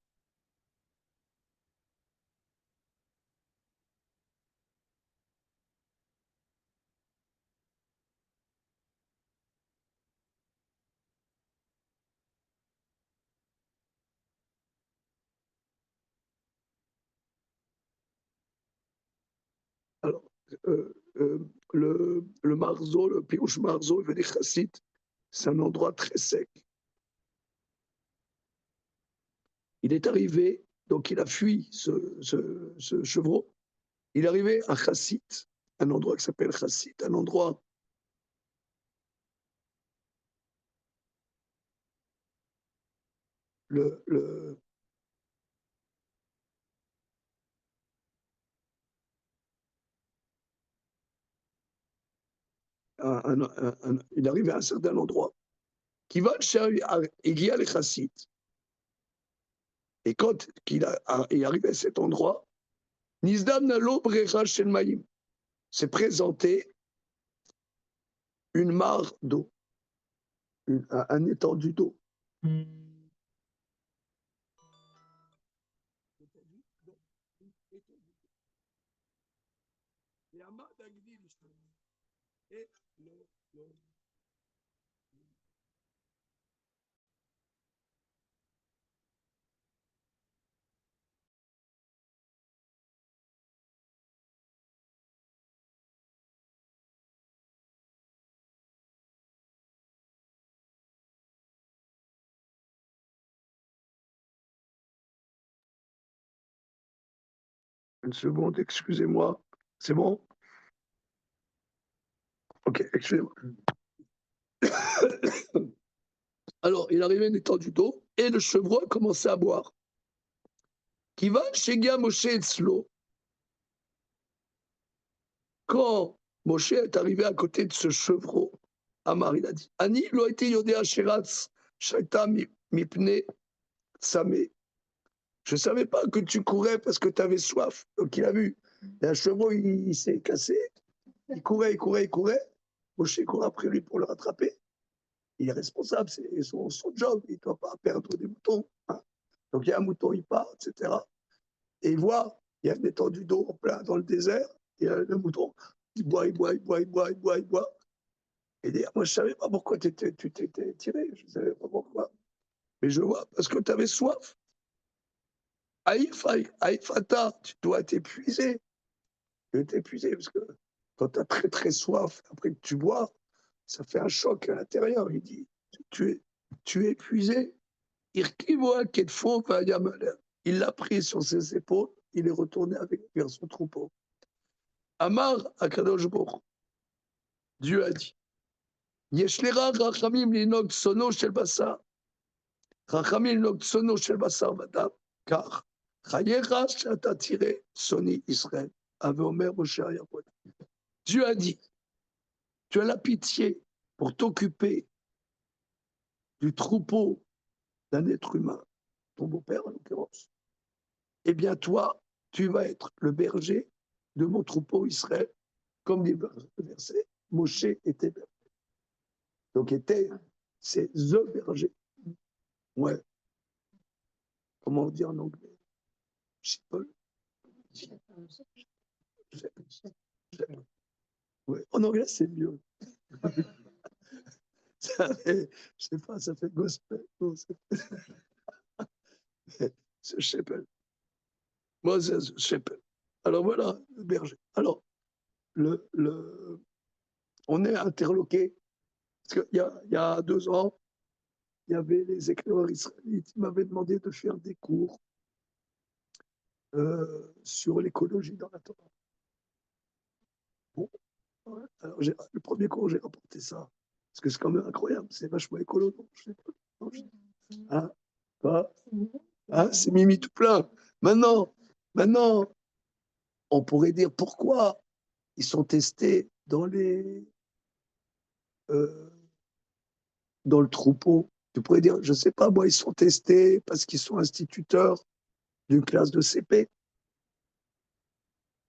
Alors, le marzo, le piouche marzo, il veut dire Chassit, c'est un endroit très sec. il est arrivé, donc il a fui ce chevreau, il est arrivé à Chassit, un endroit qui s'appelle Chassit, un endroit le il arrive à un certain endroit, qui va il les chassites. Et quand il est arrivé à cet endroit, Nizdam Nalo Brecha Shel Maïm s'est présenté une mare d'eau, un étendu d'eau. Et une seconde, excusez-moi. C'est bon? Ok, excusez-moi. Alors, il arrivait une étendue d'eau et le chevreau a commencé à boire. Qui va chez Moshe Etzlo. Quand Moshe est arrivé à côté de ce chevreau, Amar, il a dit Ani lo été yodéa sheratz shaita mipne samé. Je ne savais pas que tu courais parce que tu avais soif. Donc il a vu. Et un chevreau, il s'est cassé. Il courait, il courait, il courait. Moshe court après lui pour le rattraper. Il est responsable, c'est son job. Il ne doit pas perdre des moutons. Hein. Donc il y a un mouton, il part, etc. Et il voit, il y a une étendue d'eau en plein dans le désert. Et le mouton, il boit, il boit, il boit, il boit, il boit, il boit. Et d'ailleurs, moi, je ne savais pas pourquoi tu t'étais tiré. Je ne savais pas pourquoi. Mais je vois, parce que tu avais soif. Aïfata, tu dois t'épuiser. Tu dois t'épuiser, parce que quand tu as très, très soif, après que tu bois, ça fait un choc à l'intérieur. Il dit, tu es épuisé. Il l'a pris sur ses épaules, il est retourné vers son troupeau. Amar Akadosh Baruch, Dieu a dit, Yeshlera rachamim linok sono shel basar, rachamim linok sono shel basar vadam, car chayecha shata tiré soni Israël, avait Omer Moshe Ayapot. Dieu a dit, tu as la pitié pour t'occuper du troupeau d'un être humain, ton beau-père en l'occurrence. Eh bien toi, tu vas être le berger de mon troupeau Israël, comme dit le verset, Moshe était berger. Donc c'est the berger. Ouais. Comment on dit en anglais? Shepherd. Ouais. En anglais, c'est mieux. Je sais pas, ça fait gospel. C'est shepherd. Moi, c'est shepherd. Alors voilà, le berger. Alors, on est interloqué. Parce qu'il y a 2 ans, il y avait les éclaireurs israélites qui m'avaient demandé de faire des cours sur l'écologie dans la Torah. Bon, ouais. Alors, le premier cours, j'ai rapporté ça. Parce que c'est quand même incroyable, c'est vachement écolo. Non, je sais pas. Non, hein, pas, hein, c'est Mimi tout plein. Maintenant, on pourrait dire pourquoi ils sont testés dans dans le troupeau. Tu pourrais dire, je ne sais pas, moi, ils sont testés parce qu'ils sont instituteurs d'une classe de CP.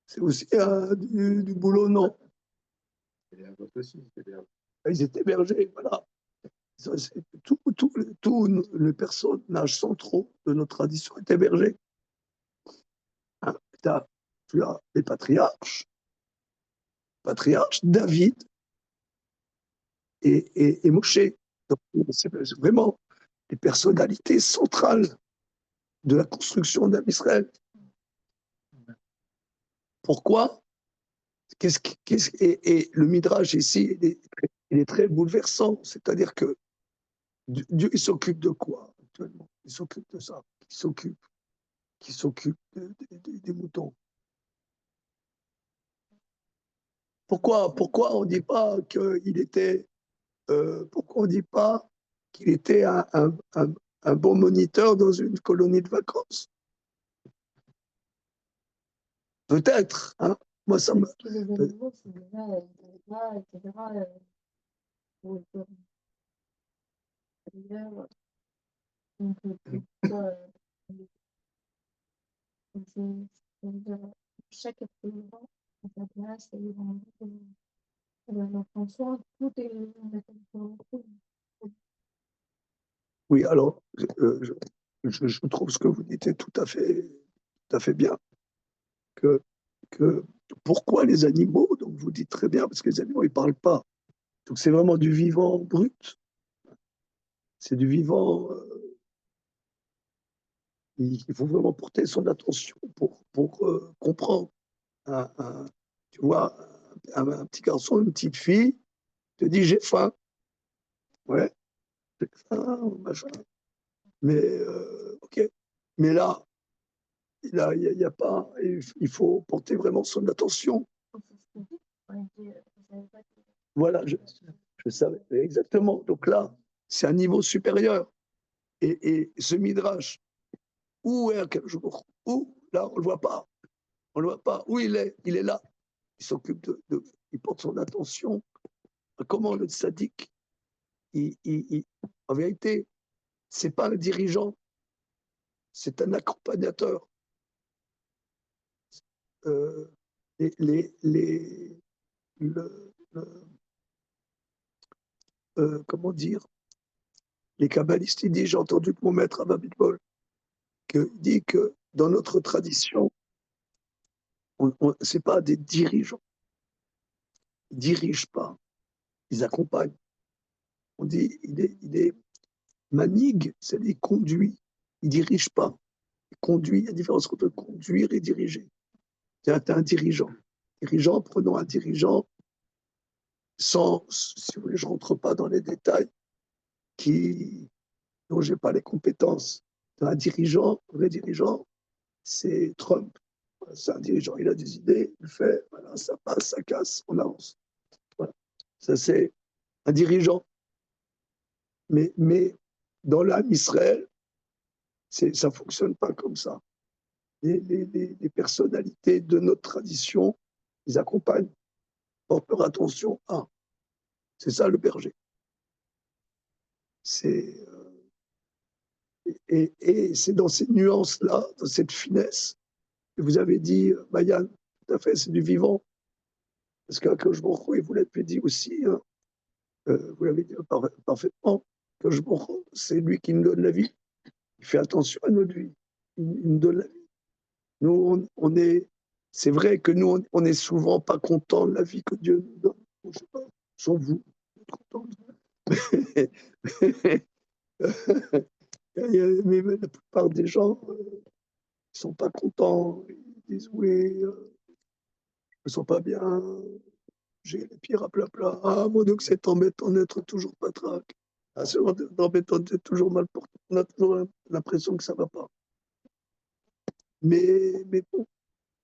C'est aussi du boulot, non? Ils étaient bergers, voilà. Tous les personnages centraux de nos traditions étaient bergers. Hein, tu as les patriarches, David et Moshe. Donc, c'est vraiment les personnalités centrales de la construction d'un Israël. Pourquoi? Et le Midrash ici, il est très bouleversant. C'est-à-dire que Dieu, il s'occupe de quoi actuellement? Il s'occupe de ça. qui s'occupe des moutons. Pourquoi on ne dit pas qu'il était, pourquoi on dit pas qu'il était un bon moniteur dans une colonie de vacances? Peut-être, hein. Moi, ça me... Parce que les animaux, c'est déjà, etc. Pour être ailleurs. Donc, pourquoi, chaque être vivant à sa place, et en prendre soin, tout est Oui, alors, je trouve ce que vous dites est tout à fait bien. Que pourquoi les animaux? Donc vous dites très bien, parce que les animaux, ils ne parlent pas. Donc c'est vraiment du vivant brut. C'est du vivant. Il faut vraiment porter son attention pour comprendre. Tu vois, un petit garçon, une petite fille te dit j'ai faim. Ouais, j'ai faim, machin. Mais ok. Mais là, il y a pas. Il faut porter vraiment son attention. Voilà, je savais exactement. Donc là, c'est un niveau supérieur. Et ce midrash, où est quel jour? Où? Là, on ne le voit pas. On ne le voit pas. Où il est? Il est là. Il s'occupe il porte son attention à comment le tzaddik, en vérité, c'est pas un dirigeant, c'est un accompagnateur. Euh, comment dire, les kabbalistes, ils disent, j'ai entendu que mon maître Abba Bitbol, il dit que dans notre tradition, c'est pas des dirigeants. Ils dirigent pas, ils accompagnent. On dit, il est manig, c'est-à-dire il conduit, il dirige pas. Il conduit, il y a une différence entre conduire et diriger. C'est un dirigeant. Dirigeant, prenons un dirigeant sans, si vous voulez, je ne rentre pas dans les détails, dont je n'ai pas les compétences. Un dirigeant, un vrai dirigeant, c'est Trump. C'est un dirigeant, il a des idées, il fait, voilà, ça passe, ça casse, on avance. Voilà. Ça, c'est un dirigeant. Mais dans l'âme Israël, ça ne fonctionne pas comme ça. Les personnalités de notre tradition, ils accompagnent, portent leur attention à. C'est ça le berger. Et c'est dans ces nuances-là, dans cette finesse, que vous avez dit, Bayan, tout à fait, c'est du vivant. Parce qu'Akadosh Baruch Hu, et vous l'avez dit aussi, hein, vous l'avez dit parfaitement, Akadosh Baruch Hu, c'est lui qui nous donne la vie. Il fait attention à notre vie. Il nous donne la vie. Nous, c'est vrai que nous, on n'est souvent pas contents de la vie que Dieu nous donne. Je ne sais pas, sauf vous, vous êtes contents. Mais la plupart des gens ne sont pas contents. Ils disent oui, je ne me sens pas bien, j'ai les pieds à plat plat. Ah, mon Dieu, que c'est embêtant d'être toujours patraque. Ah, c'est embêtant d'être toujours mal porté. On a toujours l'impression que ça ne va pas. Mais bon,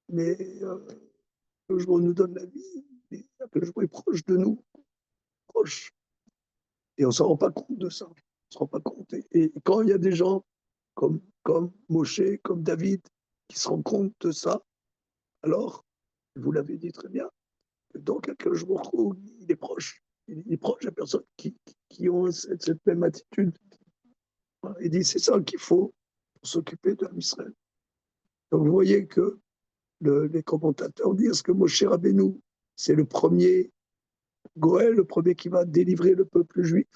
le jour où on nous donne la vie, le jour est proche de nous, proche. Et on ne s'en rend pas compte de ça. On ne se rend pas compte. Et quand il y a des gens comme Moshe, comme David, qui se rendent compte de ça, alors, vous l'avez dit très bien, donc à je me retrouve, il est proche. Il est proche des personnes qui ont cette même attitude. Il dit c'est ça qu'il faut pour s'occuper de l'Israël. Donc vous voyez que les commentateurs disent que Moshe Rabbeinu, c'est le premier Goël, le premier qui va délivrer le peuple juif.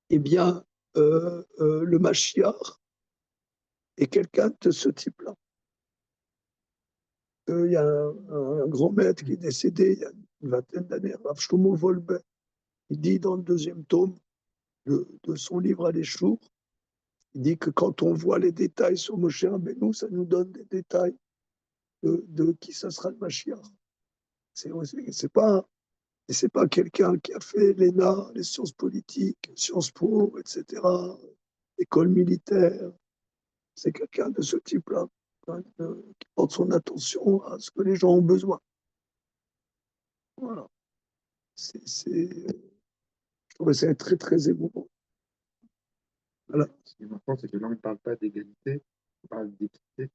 Eh bien, le Mashiach est quelqu'un de ce type-là. Il y a un grand maître qui est décédé il y a une vingtaine d'années, Rav Shlomo Wolbe. Il dit dans le deuxième tome de son livre Aléchour, il dit que quand on voit les détails sur Moshe Rabbeinu, ça nous donne des détails de qui ça sera le Mashiach. C'est pas quelqu'un qui a fait l'ENA, les sciences politiques, Sciences Po, etc., école militaire, C'est quelqu'un de ce type-là, hein, qui porte son attention à ce que les gens ont besoin. Voilà. Je trouvais ça très, très émouvant. Voilà. Ce qui est important, c'est que là, on ne parle pas d'égalité, on parle d'équité.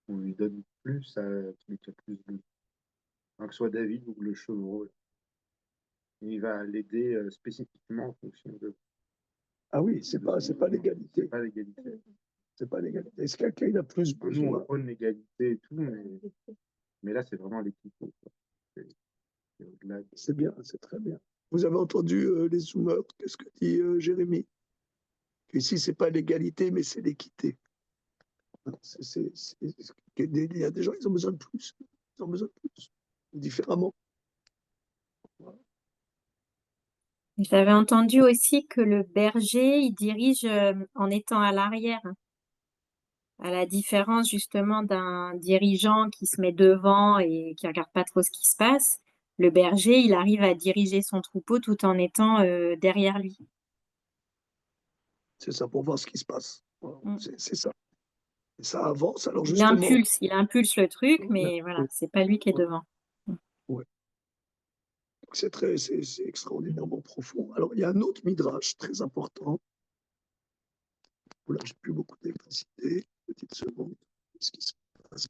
On lui donne plus à celui qui a plus de. Hein, que ce soit David ou le chevreau. Il va l'aider spécifiquement en fonction de. Ah oui, c'est pas C'est l'égalité. pas l'égalité. C'est pas l'égalité. Est-ce que quelqu'un il a plus Nous, on besoin? prône l'égalité et tout, mais là, c'est vraiment l'équité, quoi. C'est au-delà de. C'est bien, c'est très bien. Vous avez entendu les zoomers, qu'est-ce que dit Jérémy? Ici, c'est pas l'égalité, mais c'est l'équité. Il y a des gens, ils ont besoin de plus. Ils ont besoin de plus, différemment. J'avais entendu aussi que le berger, il dirige en étant à l'arrière, à la différence justement d'un dirigeant qui se met devant et qui regarde pas trop ce qui se passe. Le berger, il arrive à diriger son troupeau tout en étant derrière lui. C'est ça, pour voir ce qui se passe. Voilà, Mm. c'est ça. Et ça avance, alors Il justement. impulse le truc, mais Ouais, voilà, c'est pas lui qui est devant. ouais. C'est extraordinairement profond. Alors, il y a un autre midrash très important. Là, j'ai plus beaucoup d'électricité. Petite seconde. Qu'est-ce qui se passe?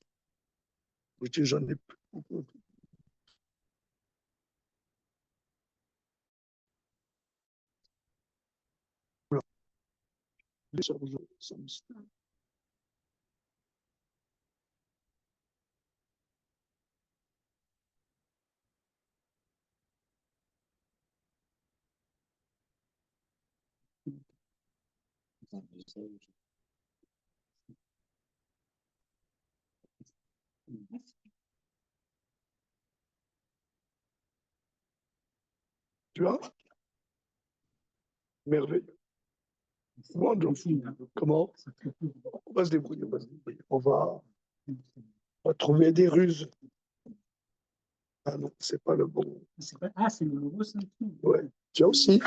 J'en ai plus beaucoup. Voilà. Tu vois? Merveilleux. Wonderful. Comment? On va se débrouiller, on va se débrouiller. On va trouver des ruses. Ah non, c'est pas le bon. Ah, c'est le nouveau cinquième. Ouais. Tu as aussi?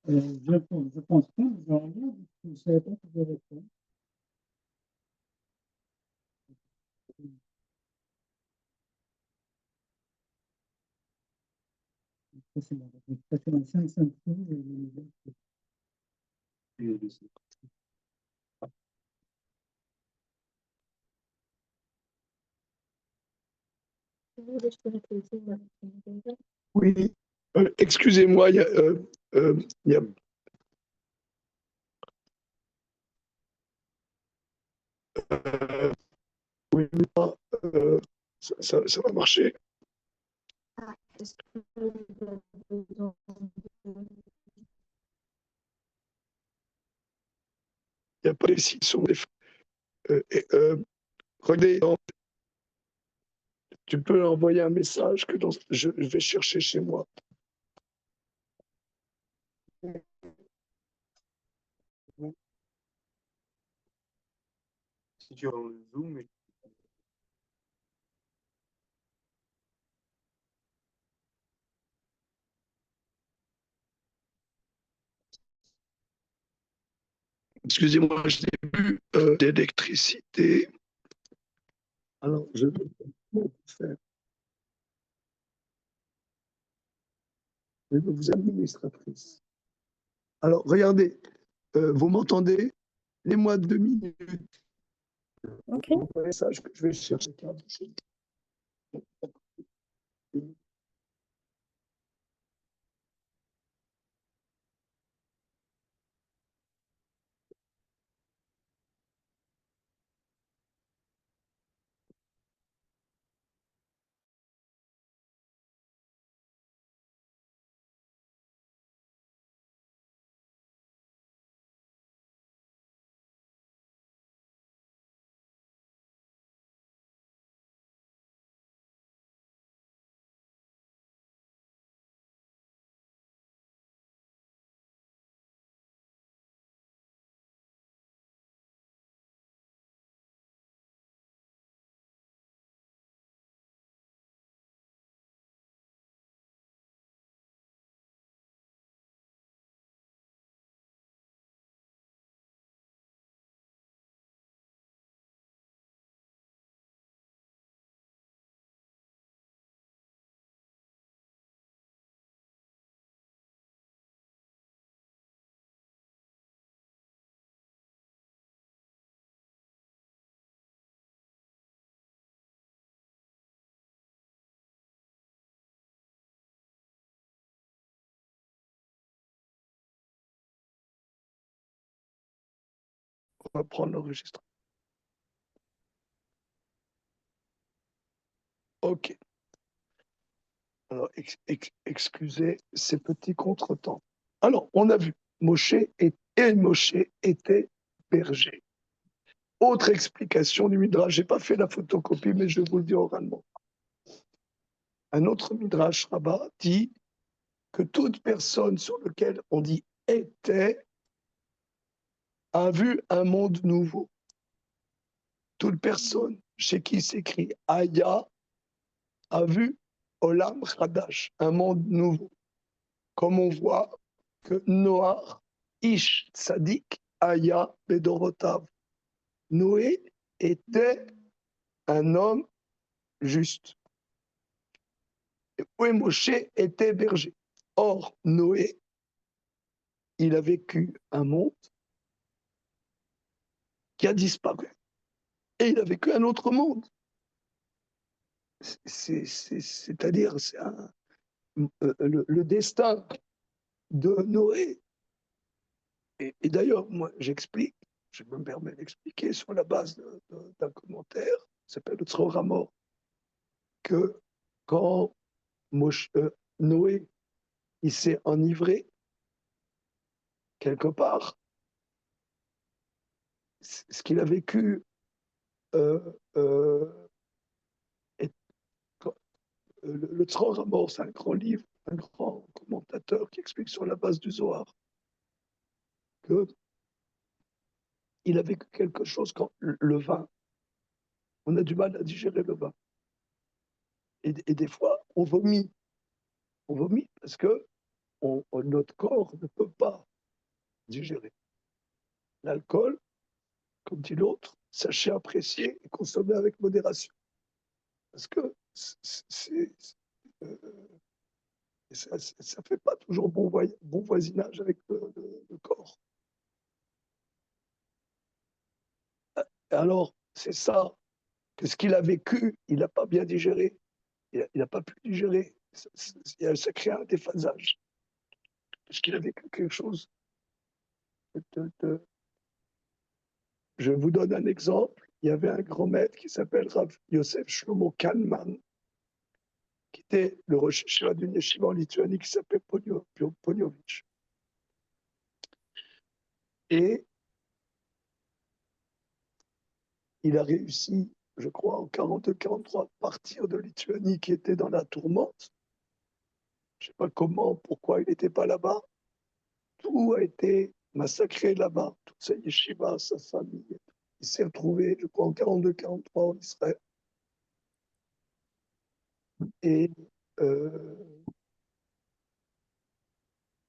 Je pense pas, je regarde, je ne savais pas que j'avais fait. Ça, c'est la 5 Oui. Excusez-moi, il y a oui, ça va marcher. Il n'y a pas les signes sur les. Regardez, tu peux envoyer un message que je vais chercher chez moi. Si tu as le Zoom, Excusez-moi, je n'ai plus d'électricité. Alors, je vais faire. Je vais vous administratrice. Alors, regardez, vous m'entendez? Les-moi 2 minutes. Ok. Un message que je vais chercher. On va prendre l'enregistrement. OK. Alors, excusez ces petits contretemps. Alors, on a vu, Moshe était berger. Autre explication du Midrash, je n'ai pas fait la photocopie, mais je vais vous le dire oralement. Un autre Midrash Rabbah dit que toute personne sur laquelle on dit était a vu un monde nouveau. Toute personne chez qui s'écrit Aya a vu Olam Chadash, un monde nouveau. Comme on voit que Noah, Ish Tzadik, Aya Bedorotav. Noé était un homme juste. Et Moshe était berger. Or, Noé, il a vécu un monde qui a disparu. Et il a vécu un autre monde. C'est-à-dire, c'est le destin de Noé. Et d'ailleurs, moi, j'explique, je me permets d'expliquer sur la base d'un commentaire, qui s'appelle le Tzror Hamor, que quand Noé il s'est enivré quelque part, ce qu'il a vécu est, le Tzror Hamor, c'est un grand livre, un grand commentateur qui explique sur la base du Zohar que il a vécu quelque chose quand le vin, on a du mal à digérer le vin. Et des fois, on vomit. On vomit parce que notre corps ne peut pas digérer. L'alcool, comme dit l'autre, sachez apprécier et consommer avec modération. Parce que ça ne fait pas toujours bon voisinage avec le corps. Alors, c'est ça, que ce qu'il a vécu, il n'a pas bien digéré. Il n'a pas pu digérer. Ça crée un déphasage. Parce qu'il a vécu quelque chose Je vous donne un exemple. Il y avait un grand maître qui s'appelle Rav Yosef Shlomo Kalman, qui était le Rosh Hashanah d'une yeshiva en Lituanie qui s'appelait Poniovitch. Et il a réussi, je crois, en 42-43, à partir de Lituanie qui était dans la tourmente. Je ne sais pas comment, pourquoi il n'était pas là-bas. Tout a été massacré là-bas, toute sa yeshiva, sa famille. Il s'est retrouvé, je crois, en 42-43 en Israël. Et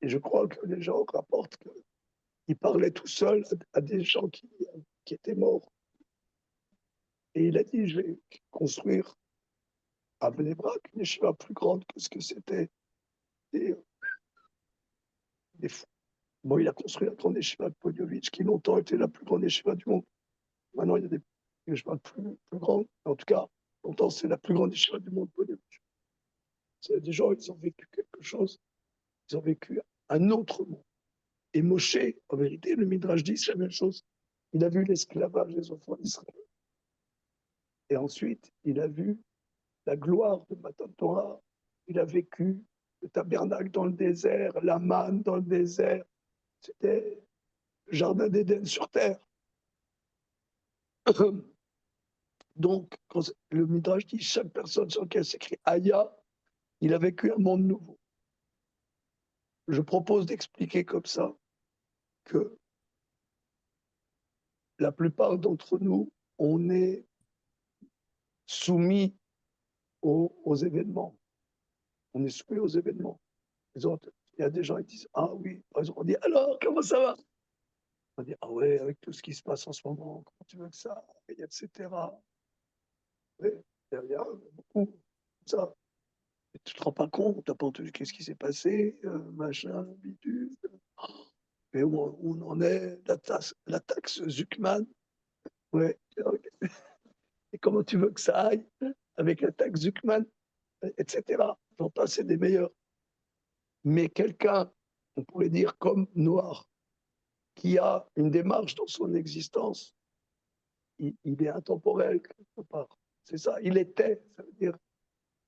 je crois que les gens rapportent qu'il parlait tout seul à des gens qui étaient morts. Et il a dit, je vais construire à Bnei Brak une yeshiva plus grande que ce que c'était des fous. Bon, il a construit la grande yeshiva de Poniovitch, qui longtemps était la plus grande yeshiva du monde. Maintenant, il y a des yeshivas plus grandes. En tout cas, longtemps, c'est la plus grande yeshiva du monde, Poniovitch. C'est des gens, ils ont vécu quelque chose, ils ont vécu un autre monde. Et Moshe, en vérité, le Midrash dit, c'est la même chose. Il a vu l'esclavage des enfants d'Israël. Et ensuite, il a vu la gloire de Matan Torah. Il a vécu le tabernacle dans le désert, la manne dans le désert. C'était le jardin d'Éden sur terre. Donc, quand le Midrash dit chaque personne sur laquelle s'écrit Aya, il a vécu un monde nouveau. Je propose d'expliquer comme ça que la plupart d'entre nous, on est soumis aux événements. On est soumis aux événements. Il y a des gens qui disent ah oui, par exemple, on dit alors, comment ça va? On dit ah ouais, avec tout ce qui se passe en ce moment, comment tu veux que ça aille, etc. Oui, il y a beaucoup ça. Et tu te rends pas compte, tu n'as pas entendu qu'est-ce qui s'est passé, machin, bidule. Mais où on en est, la taxe Zuckman. Ouais. Et comment tu veux que ça aille avec la taxe Zuckman, etc. J'en passe, c'est des meilleurs. Mais quelqu'un, on pourrait dire comme Noir, qui a une démarche dans son existence, il est intemporel quelque part. C'est ça, il était, ça veut dire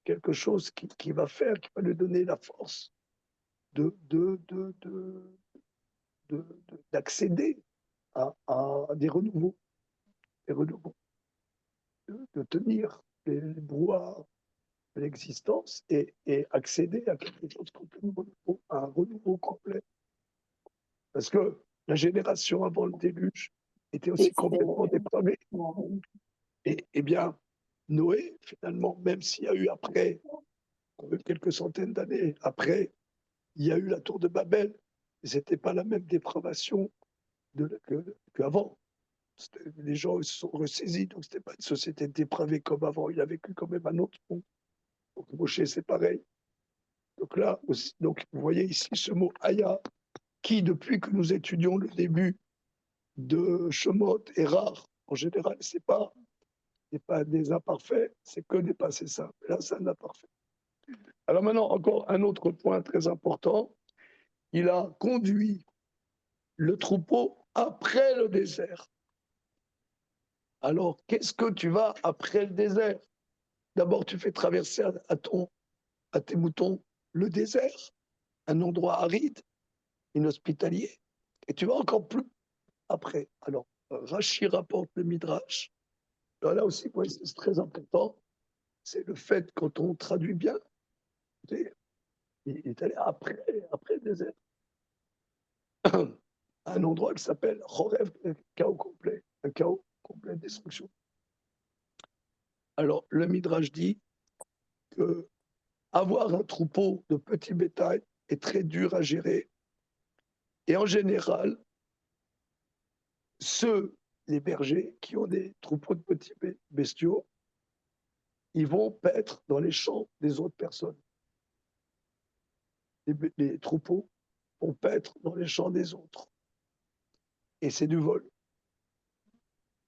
quelque chose qui va faire, qui va lui donner la force d'accéder à des renouveaux, de tenir les brouhaha de l'existence et accéder à quelque chose complètement, à un renouveau complet. Parce que la génération avant le déluge était aussi complètement dépravée. Et bien, Noé, finalement, même s'il y a eu après, quelques centaines d'années après, il y a eu la tour de Babel, ce n'était pas la même dépravation qu'avant. Les gens se sont ressaisis, donc ce n'était pas une société dépravée comme avant. Il a vécu quand même un autre monde. Donc Moshe, c'est pareil. Donc là, aussi, donc, vous voyez ici ce mot Aya, qui, depuis que nous étudions le début de Shemot, est rare. En général, ce n'est pas des imparfaits, c'est que des passés simples. Là, c'est un imparfait. Alors maintenant, encore un autre point très important. Il a conduit le troupeau après le désert. Alors, qu'est-ce que tu vas après le désert? D'abord, tu fais traverser à tes moutons le désert, un endroit aride, inhospitalier, et tu vas encore plus après. Alors, Rashi rapporte le Midrash. Alors là aussi, c'est très important. C'est le fait, quand on traduit bien, il est allé après le désert. Un endroit qui s'appelle Chorev, chaos complet, un chaos complet de destruction. Alors, le Midrash dit que avoir un troupeau de petits bétail est très dur à gérer. Et en général, les bergers qui ont des troupeaux de petits bestiaux, ils vont paître dans les champs des autres personnes. Les troupeaux vont paître dans les champs des autres. Et c'est du vol.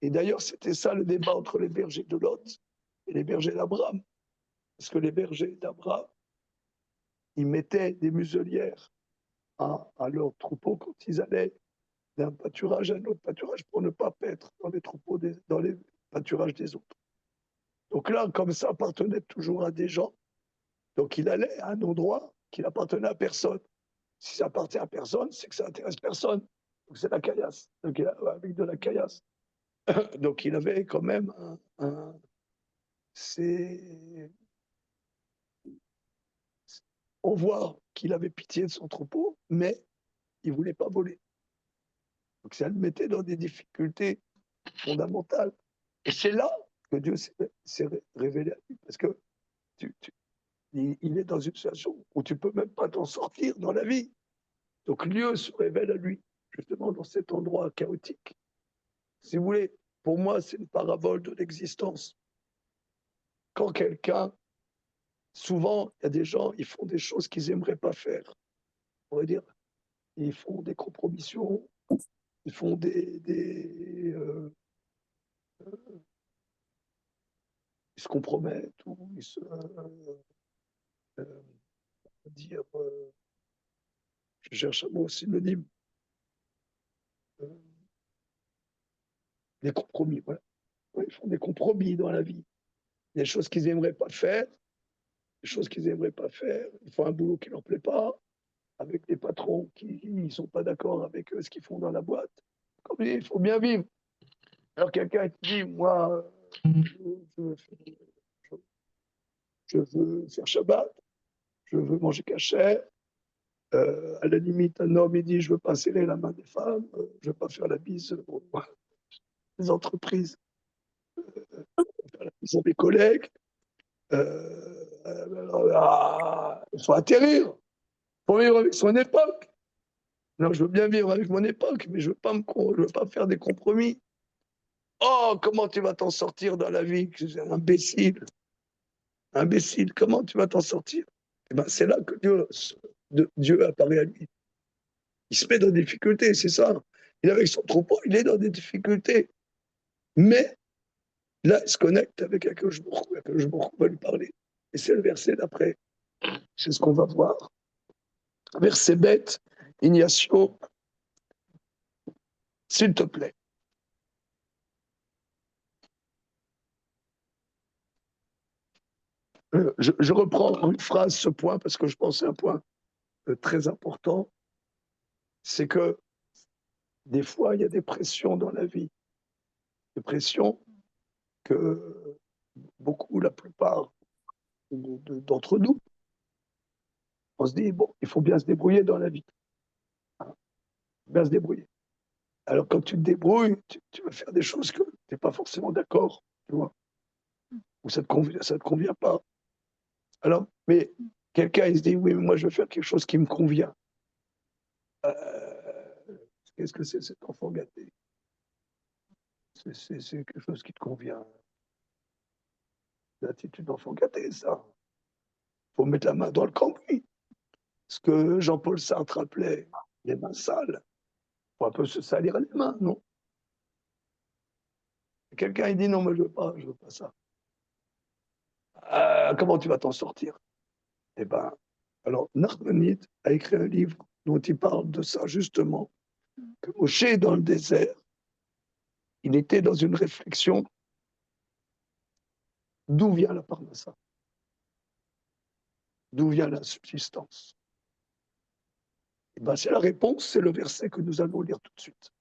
Et d'ailleurs, c'était ça le débat entre les bergers de Lot et les bergers d'Abraham. Parce que les bergers d'Abraham, ils mettaient des muselières à leurs troupeaux quand ils allaient d'un pâturage à un autre pâturage pour ne pas paître dans les troupeaux, dans les pâturages des autres. Donc là, comme ça appartenait toujours à des gens, donc il allait à un endroit qui n'appartenait à personne. Si ça appartient à personne, c'est que ça intéresse personne. Donc c'est la caillasse. Donc avec de la caillasse. Donc il avait quand même on voit qu'il avait pitié de son troupeau, mais il ne voulait pas voler. Donc ça le mettait dans des difficultés fondamentales. Et c'est là que Dieu s'est révélé à lui. Parce que il est dans une situation où tu ne peux même pas t'en sortir dans la vie. Donc Dieu se révèle à lui, justement dans cet endroit chaotique. Si vous voulez, pour moi, c'est une parabole de l'existence. Quand quelqu'un, souvent, il y a des gens, ils font des choses qu'ils n'aimeraient pas faire. On va dire, ils font des compromissions, ils font ils se compromettent ou ils se dire, je cherche un mot synonyme, des compromis, voilà. Ils font des compromis dans la vie. Des choses qu'ils n'aimeraient pas faire, des choses qu'ils n'aimeraient pas faire. Ils font un boulot qui ne leur plaît pas, avec des patrons qui ne sont pas d'accord avec ce qu'ils font dans la boîte. Comme il faut bien vivre. Alors quelqu'un te dit, moi, je veux faire Shabbat, je veux manger cachère. À la limite, un homme, il dit, je veux pas serrer la main des femmes, je veux pas faire la bise aux entreprises, faire la bise à mes collègues. Il faut atterrir, il faut vivre avec son époque. Non, je veux bien vivre avec mon époque, mais je veux pas faire des compromis. Oh, comment tu vas t'en sortir dans la vie? Imbécile. Imbécile, comment tu vas t'en sortir? Eh ben, c'est là que Dieu apparaît à lui. Il se met dans des difficultés, c'est ça. Il est avec son troupeau, il est dans des difficultés. Mais là, il se connecte avec Akadosh Baruch Hu va lui parler. Et c'est le verset d'après. C'est ce qu'on va voir. Verset bête, Ignacio. s'il te plaît. Je reprends une phrase, ce point, parce que je pense que c'est un point très important. C'est que des fois, il y a des pressions dans la vie. Des pressions que beaucoup, la plupart d'entre nous, on se dit, bon, il faut bien se débrouiller dans la vie. Hein, bien se débrouiller. Alors, quand tu te débrouilles, tu vas faire des choses que tu n'es pas forcément d'accord, tu vois, ou ça te convient pas. Alors, mais quelqu'un, il se dit, oui, mais moi, je veux faire quelque chose qui me convient. Qu'est-ce que c'est cet enfant gâté? C'est quelque chose qui te convient. L'attitude d'enfant gâté, ça. Il faut mettre la main dans le cambouis. Ce que Jean-Paul Sartre appelait les mains sales. Il faut un peu se salir les mains, non? Quelqu'un, il dit, non, mais je veux pas ça. Comment tu vas t'en sortir? Eh ben, alors, Nachmanide a écrit un livre dont il parle de ça, justement, que Moshe, dans le désert, il était dans une réflexion d'où vient la parnassa, d'où vient la subsistance. Eh ben, c'est la réponse, c'est le verset que nous allons lire tout de suite.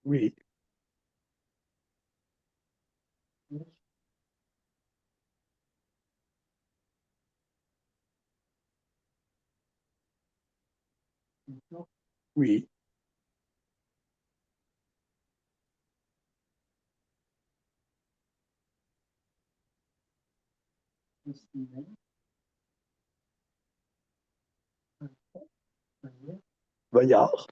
Oui. Oui. Bayard.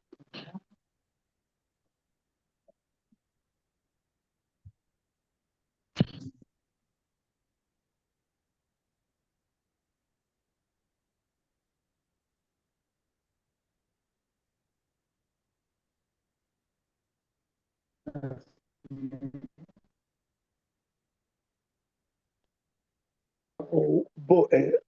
Boer.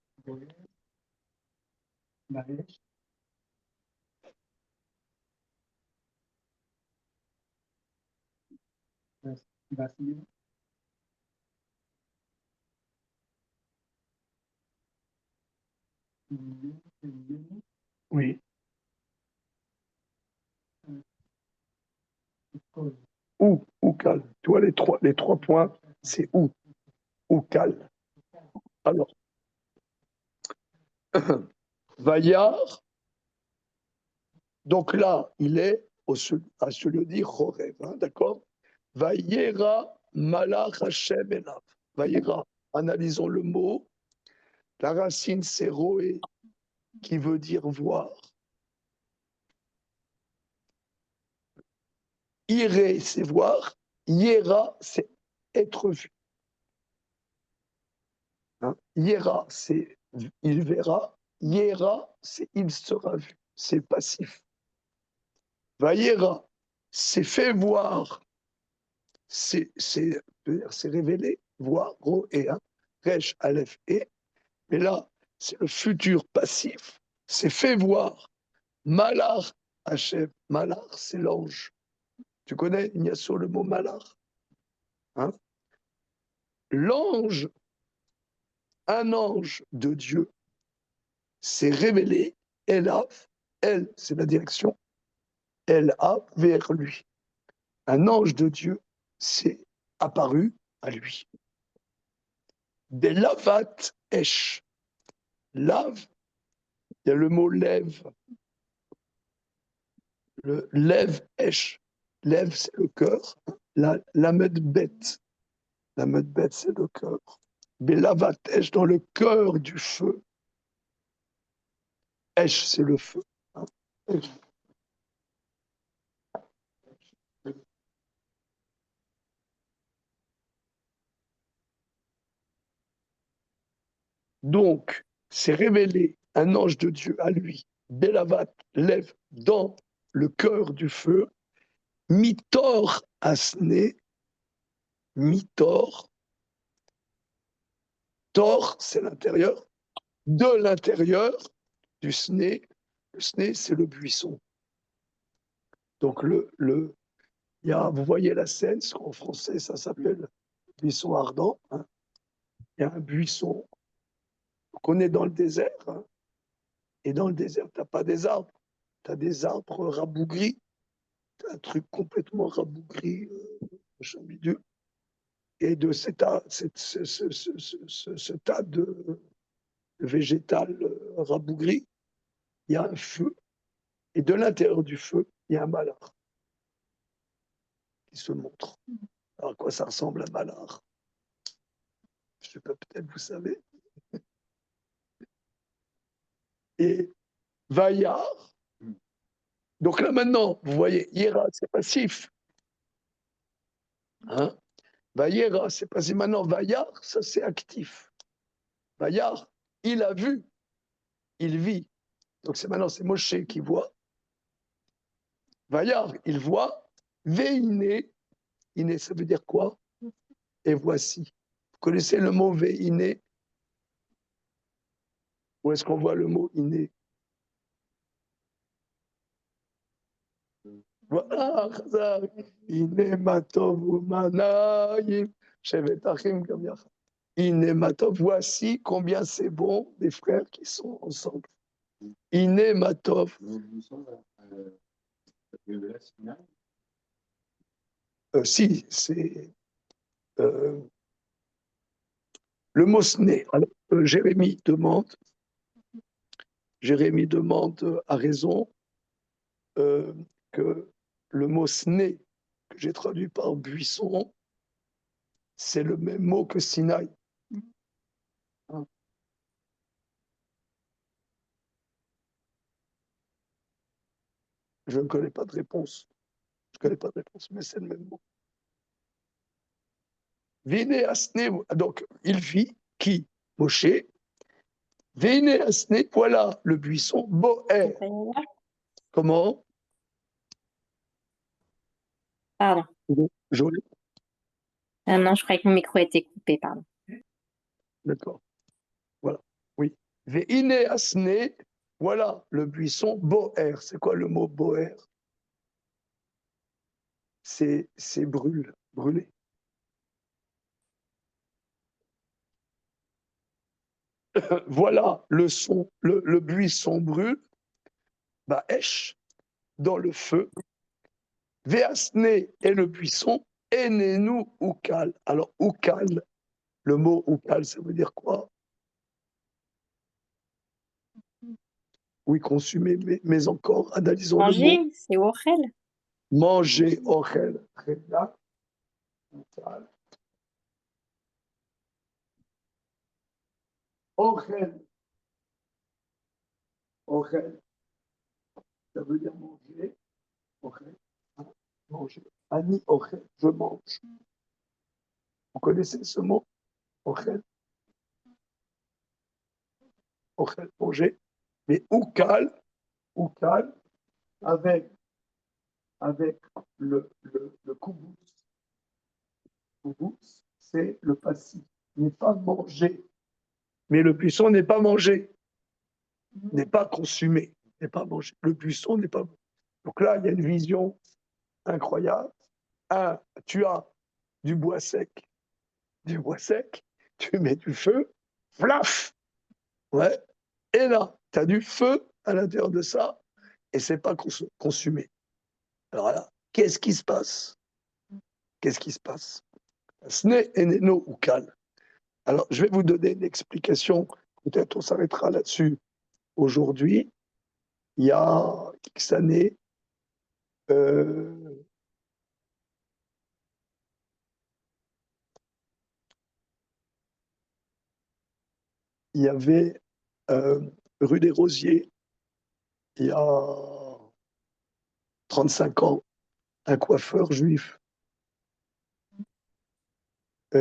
Oui. Ou cal. Tu vois, les trois points, c'est ou cal. Alors, Bayard, donc là, il est à se le dire Chorev, hein, d'accord? Vayera malach Hashem elav. Vayera, analysons le mot. La racine, c'est roé, qui veut dire voir. Iré, c'est voir. Yera, c'est être vu. Hein? Yera, c'est il verra. Yera, c'est il sera vu. C'est passif. Vayera, c'est fait voir. C'est révélé, voir, gros et un. Resh, Aleph et. Mais là, c'est le futur passif. C'est fait voir. Malar, Hachem. Malar, c'est l'ange. Tu connais, Ignacio, le mot malar, hein? L'ange, un ange de Dieu, s'est révélé, elle, c'est la direction, elle a vers lui. Un ange de Dieu s'est apparu à lui. Des lavat esh. Lave, il y a le mot lève. Le lève esh. Lève, c'est le cœur. La meute bête. La meute bête, c'est le cœur. Mais lavat esh, dans le cœur du feu. Esh, c'est le feu. Hein. s'est révélé un ange de Dieu à lui, Bélavat, lève dans le cœur du feu, Mitor Asné, Mitor, Tor, c'est l'intérieur, de l'intérieur du Sné, le Sné, c'est le buisson. Donc, il y a, vous voyez la scène, en français, ça s'appelle buisson ardent. Hein. Il y a un buisson qu'on est dans le désert. Hein. Et dans le désert, tu n'as pas des arbres. Tu as des arbres rabougris. Tu as un truc complètement rabougri, bidule. Et de ce tas de végétal rabougri, il y a un feu. Et de l'intérieur du feu, il y a un malheur qui se montre. Alors, à quoi ça ressemble, un malheur? Je sais pas, peut-être vous savez. Et Vaillard. Donc là maintenant, vous voyez, Yera, c'est passif. Hein? Vaillera, c'est passif. Maintenant, Vaillard, ça c'est actif. Vaillard, il a vu, il vit. Donc c'est maintenant, c'est Moshe qui voit. Vaillard, il voit. Veiné, iné, ça veut dire quoi? Et voici. Vous connaissez le mot veiné? Où est-ce qu'on voit le mot iné? Voilà, iné matov umanayim, shevet achim gam yachad. Iné matov, voici combien c'est bon des frères qui sont ensemble. Iné matov. Si, c'est le mot sné. Alors, Jérémie demande à raison que le mot sné, que j'ai traduit par buisson, c'est le même mot que Sinaï. Hein? Je ne connais pas de réponse. Mais c'est le même mot. Vine asné, donc il vit, qui? Moshe. Vine asné, voilà le buisson, Boer. Comment? Pardon. Joli. Ah non, je croyais que mon micro était coupé, pardon. D'accord. Voilà. Oui. Vine asné, voilà le buisson, Boer. C'est quoi le mot Boer? C'est brûler. Voilà le buisson brûle, Baesh, dans le feu. Véasné est le buisson, Enenu Ukal. Alors, Ukal, le mot Ukal, ça veut dire quoi? Oui, consumer, mais encore, analysons le mot. Manger, c'est Ochel. Manger, Ochel. Très bien. Ukal. Ochel. Ochel. Ça veut dire manger. Ochel. Manger. Ani Ochel, je mange. Vous connaissez ce mot? Ochel. Ochel, manger. Mais Ukal, avec le koubous. Koubous, c'est le passif. N'est pas mangé. Mais le buisson n'est pas mangé. N'est pas consumé. N'est pas mangé. Le buisson n'est pas mangé. Donc là, il y a une vision incroyable. Tu as du bois sec, tu mets du feu, flaf, ouais, et là, tu as du feu à l'intérieur de ça, et c'est pas consumé. Alors là, qu'est-ce qui se passe? Sne eneno ukal. Alors, je vais vous donner une explication, peut-être on s'arrêtera là-dessus aujourd'hui. Il y a X années, il y avait rue des Rosiers, il y a 35 ans, un coiffeur juif qui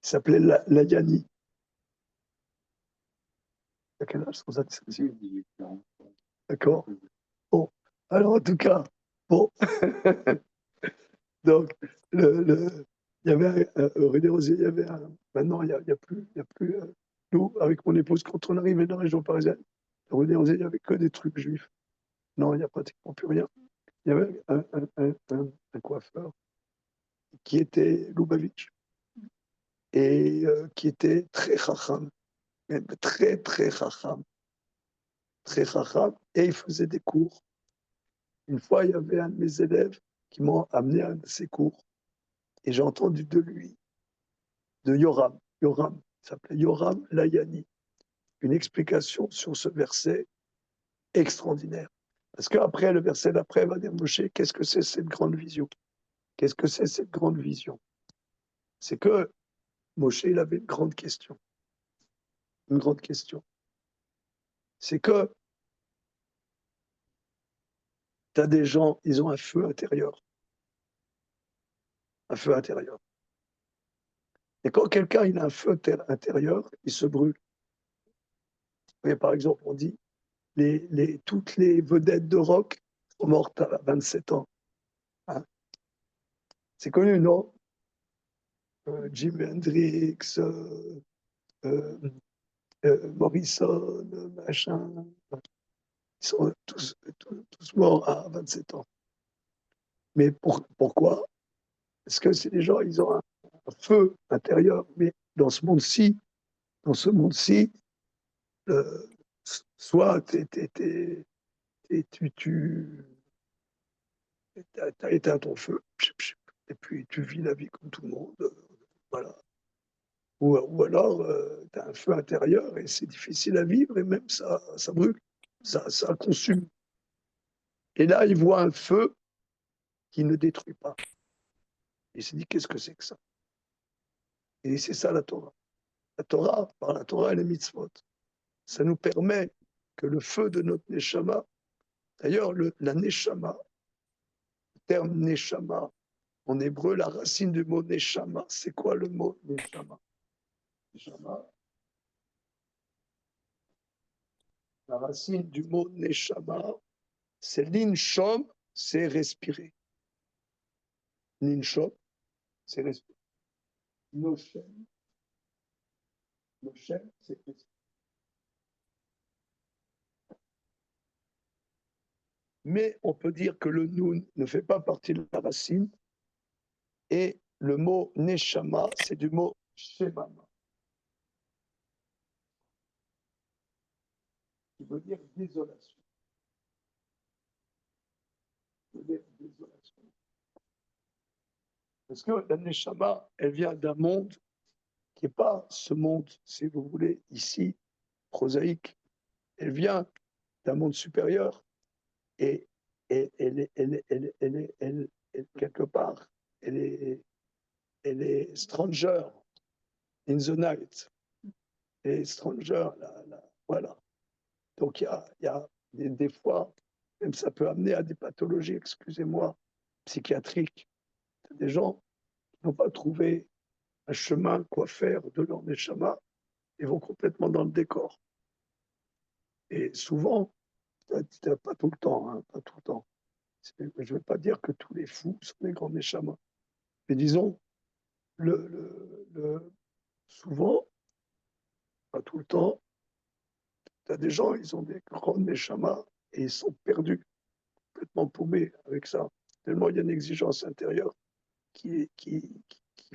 s'appelait Layani. À quel âge sans indiscrétion? 18 ans. D'accord. Bon, alors en tout cas, bon, donc, il y avait rue des Rosiers, il y avait maintenant, il y a plus, nous, avec mon épouse, quand on arrivait dans la région parisienne, rue des Rosiers, il n'y avait que des trucs juifs. Non, il n'y a pratiquement plus rien. Il y avait un coiffeur qui était Lubavitch et qui était très chacham, même très, très chacham, et il faisait des cours. Une fois, il y avait un de mes élèves qui m'a amené à un de ses cours et j'ai entendu de lui, de Yoram, il s'appelait Yoram Layani, une explication sur ce verset extraordinaire. Parce qu'après, le verset d'après va dire, Moshe, qu'est-ce que c'est cette grande vision? Qu'est-ce que c'est cette grande vision? C'est que Moshe, il avait une grande question. Une grande question. C'est que tu as des gens, ils ont un feu intérieur. Un feu intérieur. Et quand quelqu'un il a un feu intérieur, il se brûle. Et par exemple, on dit, toutes les vedettes de rock sont mortes à 27 ans. Hein. C'est connu, non? Jimi Hendrix, Morrison, machin. Ils sont tous morts à 27 ans. Mais pourquoi? Parce que c'est des gens, ils ont un feu intérieur. Mais dans ce monde-ci, soit tu as éteint ton feu, et puis tu vis la vie comme tout le monde, voilà. Ou alors, tu as un feu intérieur et c'est difficile à vivre et même ça brûle, ça consume. Et là, il voit un feu qui ne détruit pas. Il s'est dit, qu'est-ce que c'est que ça? Et c'est ça la Torah. Par la Torah et les mitzvot, ça nous permet que le feu de notre neshama, d'ailleurs, la neshama, le terme neshama, en hébreu, la racine du mot neshama, c'est quoi le mot neshama? Neshama, la racine du mot neshama, c'est l'inshom, c'est respirer. L'inshom, c'est respirer. Noshem, c'est respirer. Mais on peut dire que le noun ne fait pas partie de la racine, et le mot neshama, c'est du mot shemama, qui veut dire désolation. Parce que la neshama, elle vient d'un monde qui n'est pas ce monde, si vous voulez, ici, prosaïque. Elle vient d'un monde supérieur et elle, quelque part, elle est stranger in the night. Elle est stranger, voilà. Donc il y a des fois, même ça peut amener à des pathologies, excusez-moi, psychiatriques. Des gens qui n'ont pas trouvé un chemin, quoi faire de leur neshama, ils vont complètement dans le décor. Et souvent, pas tout le temps, hein, pas tout le temps. Je ne veux pas dire que tous les fous sont des grands neshamas. Mais disons, souvent, pas tout le temps, tu as des gens, ils ont des grands neshamas et ils sont perdus, complètement paumés avec ça. Tellement il y a une exigence intérieure qui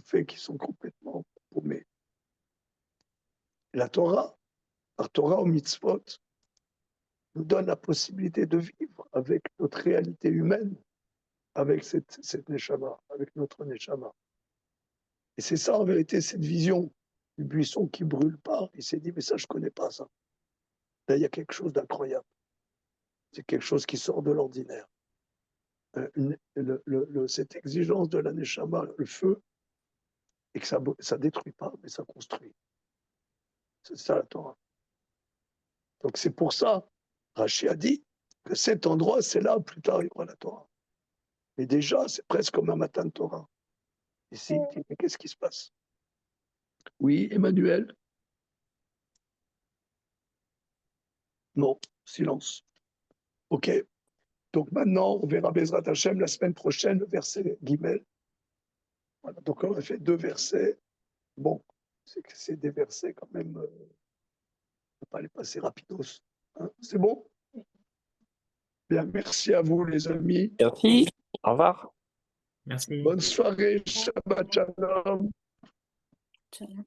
fait qu'ils sont complètement paumés. La Torah au mitzvot, nous donne la possibilité de vivre avec notre réalité humaine, avec cette neshama, avec notre neshama. Et c'est ça, en vérité, cette vision du buisson qui ne brûle pas. Il s'est dit, mais ça, je ne connais pas ça. Là, il y a quelque chose d'incroyable. C'est quelque chose qui sort de l'ordinaire. Cette exigence de la neshama, le feu, et que ça ne détruit pas, mais ça construit. C'est ça la Torah. Donc c'est pour ça, Rashi a dit que cet endroit, c'est là, plus tard, il y aura la Torah. Mais déjà, c'est presque comme un matin de Torah. Ici, il dit, mais qu'est-ce qui se passe? Oui, Emmanuel? Non, silence. Ok. Donc maintenant, on verra Bezrat Hashem la semaine prochaine, le verset Gimel. Voilà, donc on a fait 2 versets. Bon, c'est des versets quand même, on ne peut pas les passer rapidos. Hein. C'est bon? Bien, merci à vous les amis. Merci. Au revoir. Merci. Bonne soirée, Shabbat Shalom. Shalom.